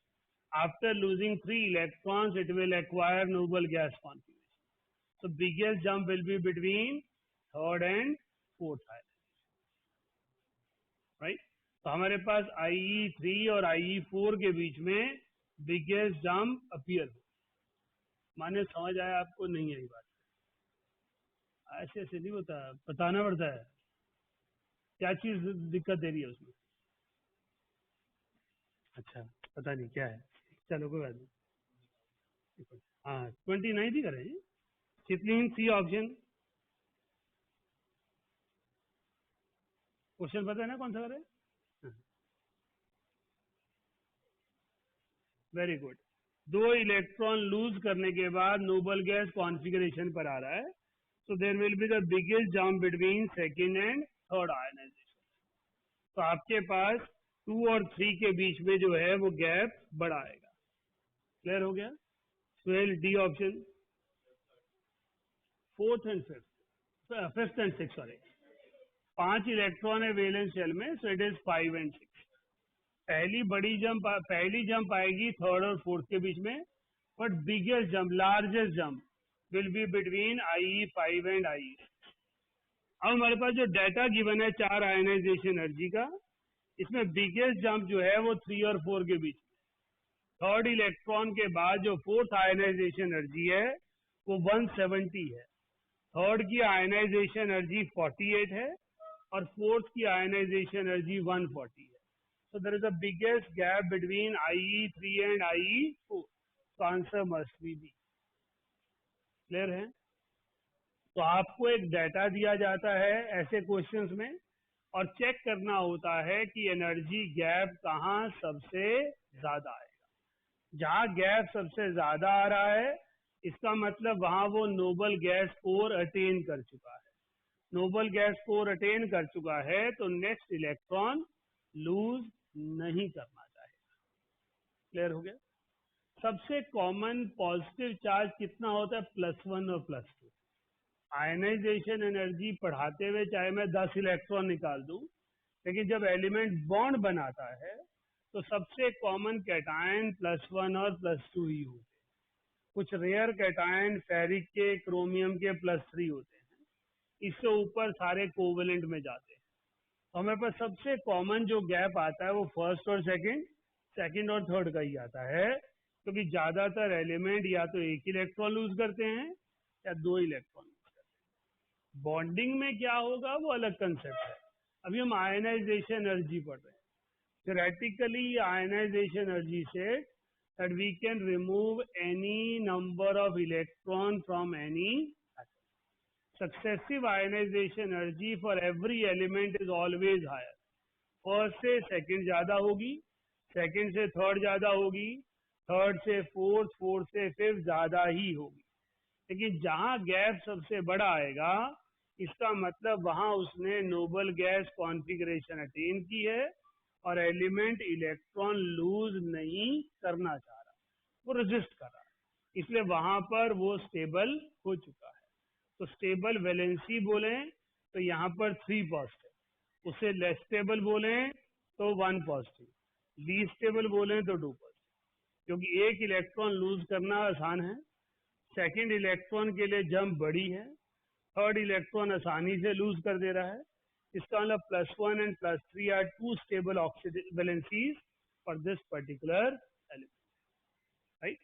After losing 3 electrons, it will acquire noble gas configuration. So biggest jump will be between third and fourth ionization, right? तो हमारे पास IE3 और IE4 के बीच में बिगेस्ट जंप अपीयर हो। माने समझ आया आपको? नहीं आई बात? ऐसे ऐसे नहीं होता, बताना पड़ता है क्या चीज दिक्कत दे रही है उसमें। अच्छा, पता नहीं क्या है, चलो कोई बात नहीं। हाँ, 29 ही करें। कितनी सी ऑप्शन? क्वेश्चन पता है ना कौन सा करें? Very good. 2 इलेक्ट्रॉन लूज करने के बाद नोबल गैस कॉन्फ़िगरेशन पर आ रहा है, so there will be the biggest jump between second and third ionization। तो आपके पास 2 और 3 के बीच में जो है वो गैप बड़ा आएगा। क्लियर हो गया? Twelve D option. 4th and 5th and 6th, sorry. 5 electron है वैलेंस शेल में, सो इट इज 5 एंड 6। पहली जंप आएगी 3rd और 4th के बीच में, but biggest jump, largest jump will be between IE5 and IE। अब हमारे पास जो डाटा गिवन है 4 आयनाइजेशन एनर्जी का, इसमें बिगेस्ट जंप जो है वो 3 और 4 के बीच में। 3rd इलेक्ट्रॉन के बाद जो 4th आयनाइजेशन एनर्जी है वो 170 है। 3rd की आयनाइजेशन एनर्जी 48 है और 4th की आयनाइजेशन एनर्जी 140 है। So there is a biggest gap between IE3 and IE4. So answer must be B. Clear है? तो आपको एक डाटा दिया जाता है ऐसे क्वेश्चंस में और चेक करना होता है कि एनर्जी गैप कहाँ सबसे ज्यादा आएगा। जहां गैप सबसे ज्यादा आ रहा है इसका मतलब वहां वो नोबल गैस स्कोर अटेन कर चुका है। नोबल गैस स्कोर अटेन कर चुका है तो नेक्स्ट इलेक्ट्रॉन लूज नहीं करना चाहेगा। क्लियर हो गया? सबसे कॉमन पॉजिटिव चार्ज कितना होता है? +1 और +2। आयनाइजेशन एनर्जी पढ़ाते हुए चाहे मैं 10 इलेक्ट्रॉन निकाल दूं, लेकिन जब एलिमेंट बॉन्ड बनाता है तो सबसे कॉमन कैटायन +1 और +2 ही होते हैं। कुछ रेयर कैटायन फेरिक के, क्रोमियम के +3 होते हैं। इससे ऊपर सारे कोवेलेंट में जाते हैं। तो हमारे पास सबसे कॉमन जो गैप आता है वो फर्स्ट और सेकंड और थर्ड का ही आता है, क्योंकि ज्यादातर एलिमेंट या तो एक इलेक्ट्रॉन लूज करते हैं या 2 इलेक्ट्रॉन लूज करते हैं। बॉन्डिंग में क्या होगा वो अलग कंसेप्ट है। अभी हम आयनाइजेशन एनर्जी पढ़ रहे हैं। theoretically ionization energy said that we can remove any number of electron from any atom. Successive ionization energy for every element is always higher. First से सेकंड ज्यादा होगी, सेकंड से थर्ड ज्यादा होगी, थर्ड से फोर्थ, फोर्थ से fifth ज्यादा ही होगी। लेकिन जहां गैप सबसे बड़ा आएगा इसका मतलब वहां उसने नोबल गैस कॉन्फ़िगरेशन अटेन की है और एलिमेंट इलेक्ट्रॉन लूज नहीं करना चाह रहा, वो रेजिस्ट कर रहा है, इसलिए वहां पर वो स्टेबल हो चुका है। तो स्टेबल वैलेंसी बोले तो यहाँ पर 3 पॉजिटिव, उसे लेस स्टेबल बोले तो 1 पॉजिटिव, लीस्ट स्टेबल बोले तो 2 पॉजिटिव। क्योंकि एक इलेक्ट्रॉन लूज करना आसान है, सेकंड इलेक्ट्रॉन के लिए जंप बड़ी है, थर्ड इलेक्ट्रॉन आसानी से लूज कर दे रहा है। इसका मतलब +1 and +3 are 2 stable valencies for this particular element. Right?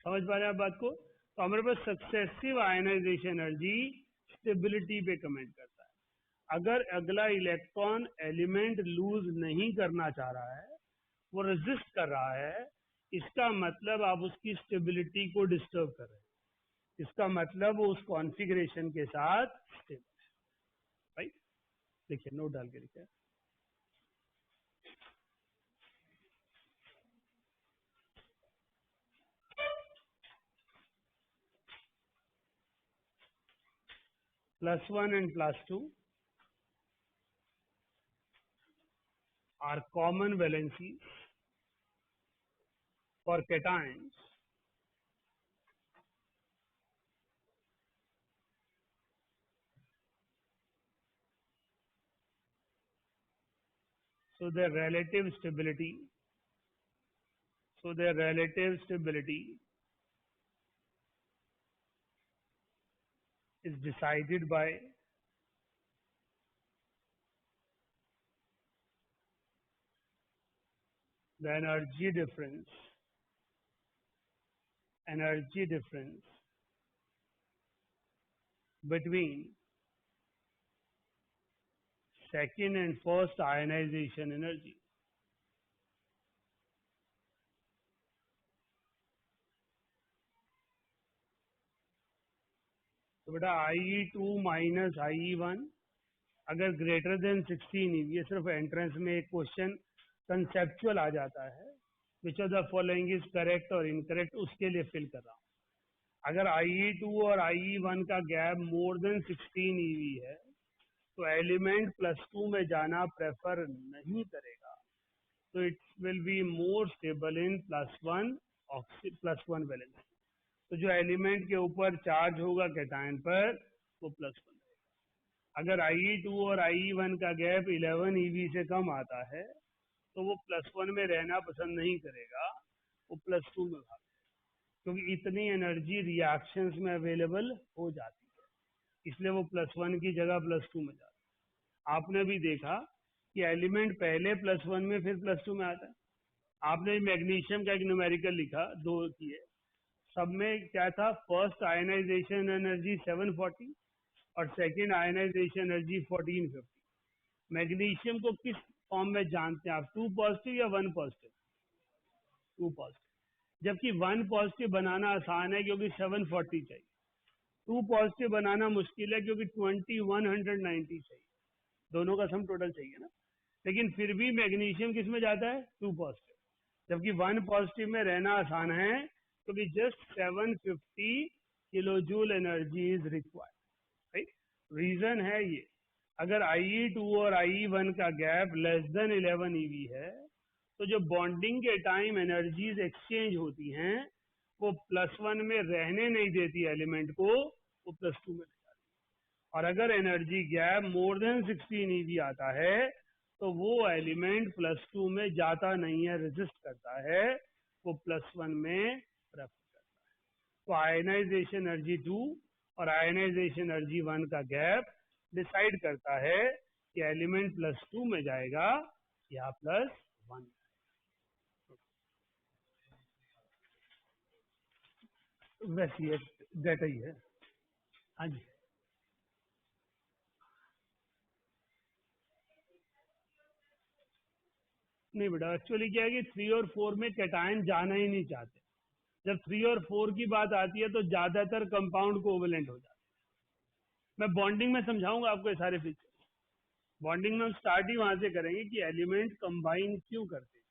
समझ पा रहे हैं आप बात को? तो हमारे पास सक्सेसिव आयनाइजेशन एनर्जी स्टेबिलिटी पे कमेंट करता है। अगर अगला इलेक्ट्रॉन एलिमेंट लूज नहीं करना चाह रहा है, वो रेजिस्ट कर रहा है, इसका मतलब आप उसकी स्टेबिलिटी को डिस्टर्ब कर रहे हैं। इसका मतलब वो उस कॉन्फ़िगरेशन के साथ स्टेबल है। राइट? देखिए नोट डाल के लिखिए। +1 and +2 are common valencies for cations so their relative stability is decided by the energy difference between second and first ionization energy. तो बेटा IE2 माइनस IE1 अगर ग्रेटर देन 16 EV, ये सिर्फ एंट्रेंस में एक क्वेश्चन कंसेप्चुअल आ जाता है, which of the following is correct और इनकरेक्ट, उसके लिए फिल कर रहा हूँ। अगर IE2 और IE1 का गैप मोर देन 16 EV है तो एलिमेंट +2 में जाना प्रेफर नहीं करेगा, तो it will be more stable in +1 valency. तो जो एलिमेंट के ऊपर चार्ज होगा कैटायन पर वो +1 रहेगा। अगर IE2 और IE1 का गैप 11 EV से कम आता है तो वो +1 में रहना पसंद नहीं करेगा, वो +2 में भागेगा, क्योंकि इतनी एनर्जी रिएक्शंस में अवेलेबल हो जाती है, इसलिए वो +1 की जगह +2 में जाता है। आपने भी देखा कि एलिमेंट पहले +1 में फिर +2 में आता है। आपने मैग्नीशियम का एक न्यूमेरिकल लिखा, 2 किए, सब में क्या था? फर्स्ट आयनाइजेशन एनर्जी 740 और सेकेंड आयनाइजेशन एनर्जी 1450। मैग्नीशियम को किस फॉर्म में जानते हैं आप? 2 पॉजिटिव या 1 पॉजिटिव? 2 पॉजिटिव। जबकि 1 पॉजिटिव बनाना आसान है क्योंकि 740 चाहिए, 2 पॉजिटिव बनाना मुश्किल है क्योंकि 2190 चाहिए, दोनों का सम टोटल चाहिए ना। लेकिन फिर भी मैग्नीशियम किस में जाता है? 2 पॉजिटिव। जबकि 1 पॉजिटिव में रहना आसान है, तो भी just 750 kilo joule energy is required, right. Reason है ये, अगर IE2 और IE1 का गैप लेस देन 11 eV है, तो जो बॉन्डिंग के टाइम एनर्जीज एक्सचेंज होती हैं वो +1 में रहने नहीं देती एलिमेंट को, वो +2 में ले जाती है। और अगर energy gap more than 16 eV आता है तो वो एलिमेंट +2 में जाता नहीं है, रेजिस्ट करता है, वो +1 में प्रेफर करता है। तो आयनाइजेशन एनर्जी 2 और आयनाइजेशन एनर्जी 1 का गैप डिसाइड करता है कि एलिमेंट +2 में जाएगा या +1। वैसे ये डेटा ही है। हाँ जी, नहीं बेटा, एक्चुअली क्या है कि 3 और 4 में कैटायन जाना ही नहीं चाहते। जब 3 और 4 की बात आती है तो ज्यादातर कंपाउंड कोवेलेंट हो जाते हैं। मैं बॉन्डिंग में समझाऊंगा आपको ये सारे फीचर। बॉन्डिंग में हम स्टार्ट ही वहां से करेंगे कि एलिमेंट कंबाइन क्यों करते हैं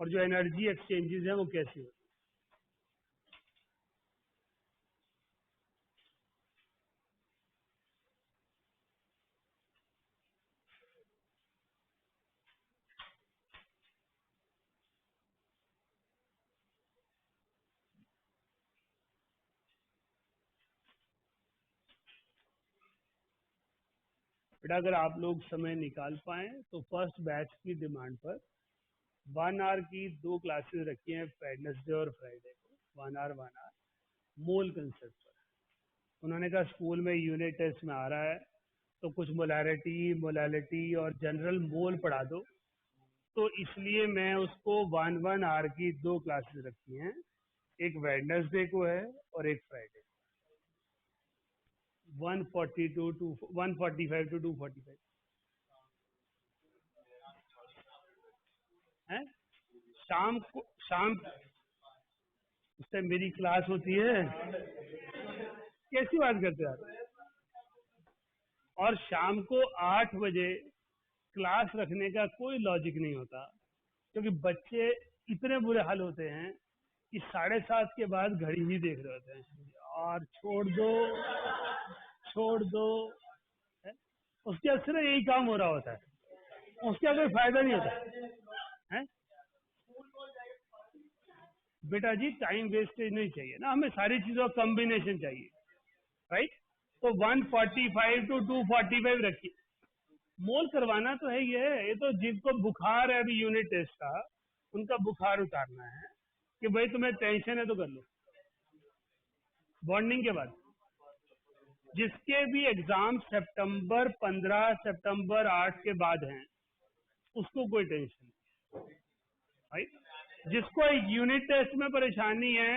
और जो एनर्जी एक्सचेंजेस है वो कैसे होते हैं। बेटा अगर आप लोग समय निकाल पाए तो फर्स्ट बैच की डिमांड पर 1 आवर की 2 क्लासेस रखी हैं, वेडनेसडे और फ्राइडे को, 1 आवर मोल कंसेप्ट पर। उन्होंने कहा स्कूल में यूनिट टेस्ट में आ रहा है तो कुछ मोलैरिटी, मोलैलिटी और जनरल मोल पढ़ा दो, तो इसलिए मैं उसको 1 आवर की 2 क्लासेस रखी हैं, एक वेडनेसडे को है और एक फ्राइडे, 142 टू 145 टू 245 है। शाम को, शाम उस टाइम मेरी क्लास होती है, कैसी बात करते हो आप। और शाम को 8 बजे क्लास रखने का कोई लॉजिक नहीं होता, क्योंकि बच्चे इतने बुरे हाल होते हैं कि 7:30 के बाद घड़ी ही देख रहे होते हैं, और छोड़ दो छोड़ दो है? उसके असर यही काम हो रहा होता है, उसका कोई फायदा नहीं होता है। बेटा जी टाइम वेस्टेज नहीं चाहिए ना, हमें सारी चीजों का कॉम्बिनेशन चाहिए, राइट। तो 145 टू 245 रखिए। मोल करवाना तो है ये तो जिनको बुखार है अभी यूनिट टेस्ट का, उनका बुखार उतारना है कि भाई तुम्हें टेंशन है तो कर लो। बॉन्डिंग के बाद जिसके भी एग्जाम सितंबर 15, सितंबर 8 के बाद हैं, उसको कोई टेंशन नहीं, राइट। जिसको यूनिट टेस्ट में परेशानी है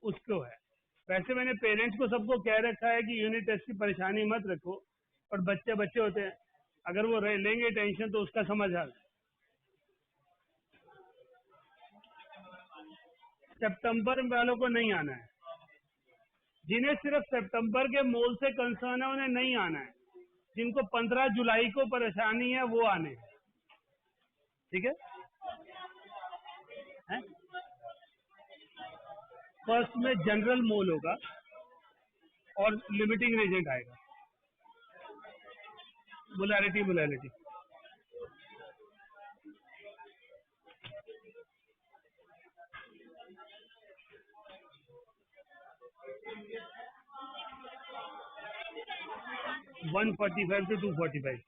उसको है। वैसे मैंने पेरेंट्स को सबको कह रखा है कि यूनिट टेस्ट की परेशानी मत रखो, और बच्चे बच्चे होते हैं, अगर वो लेंगे टेंशन तो उसका समझ आ। सितंबर वालों को नहीं आना है, जिन्हें सिर्फ सितंबर के मोल से कंसर्न है उन्हें नहीं आना है, जिनको 15 जुलाई को परेशानी है वो आने हैं, ठीक है। फर्स्ट में जनरल मोल होगा और लिमिटिंग रेजेंट आएगा, मोलैरिटी मोलैरिटी। One 145 to 245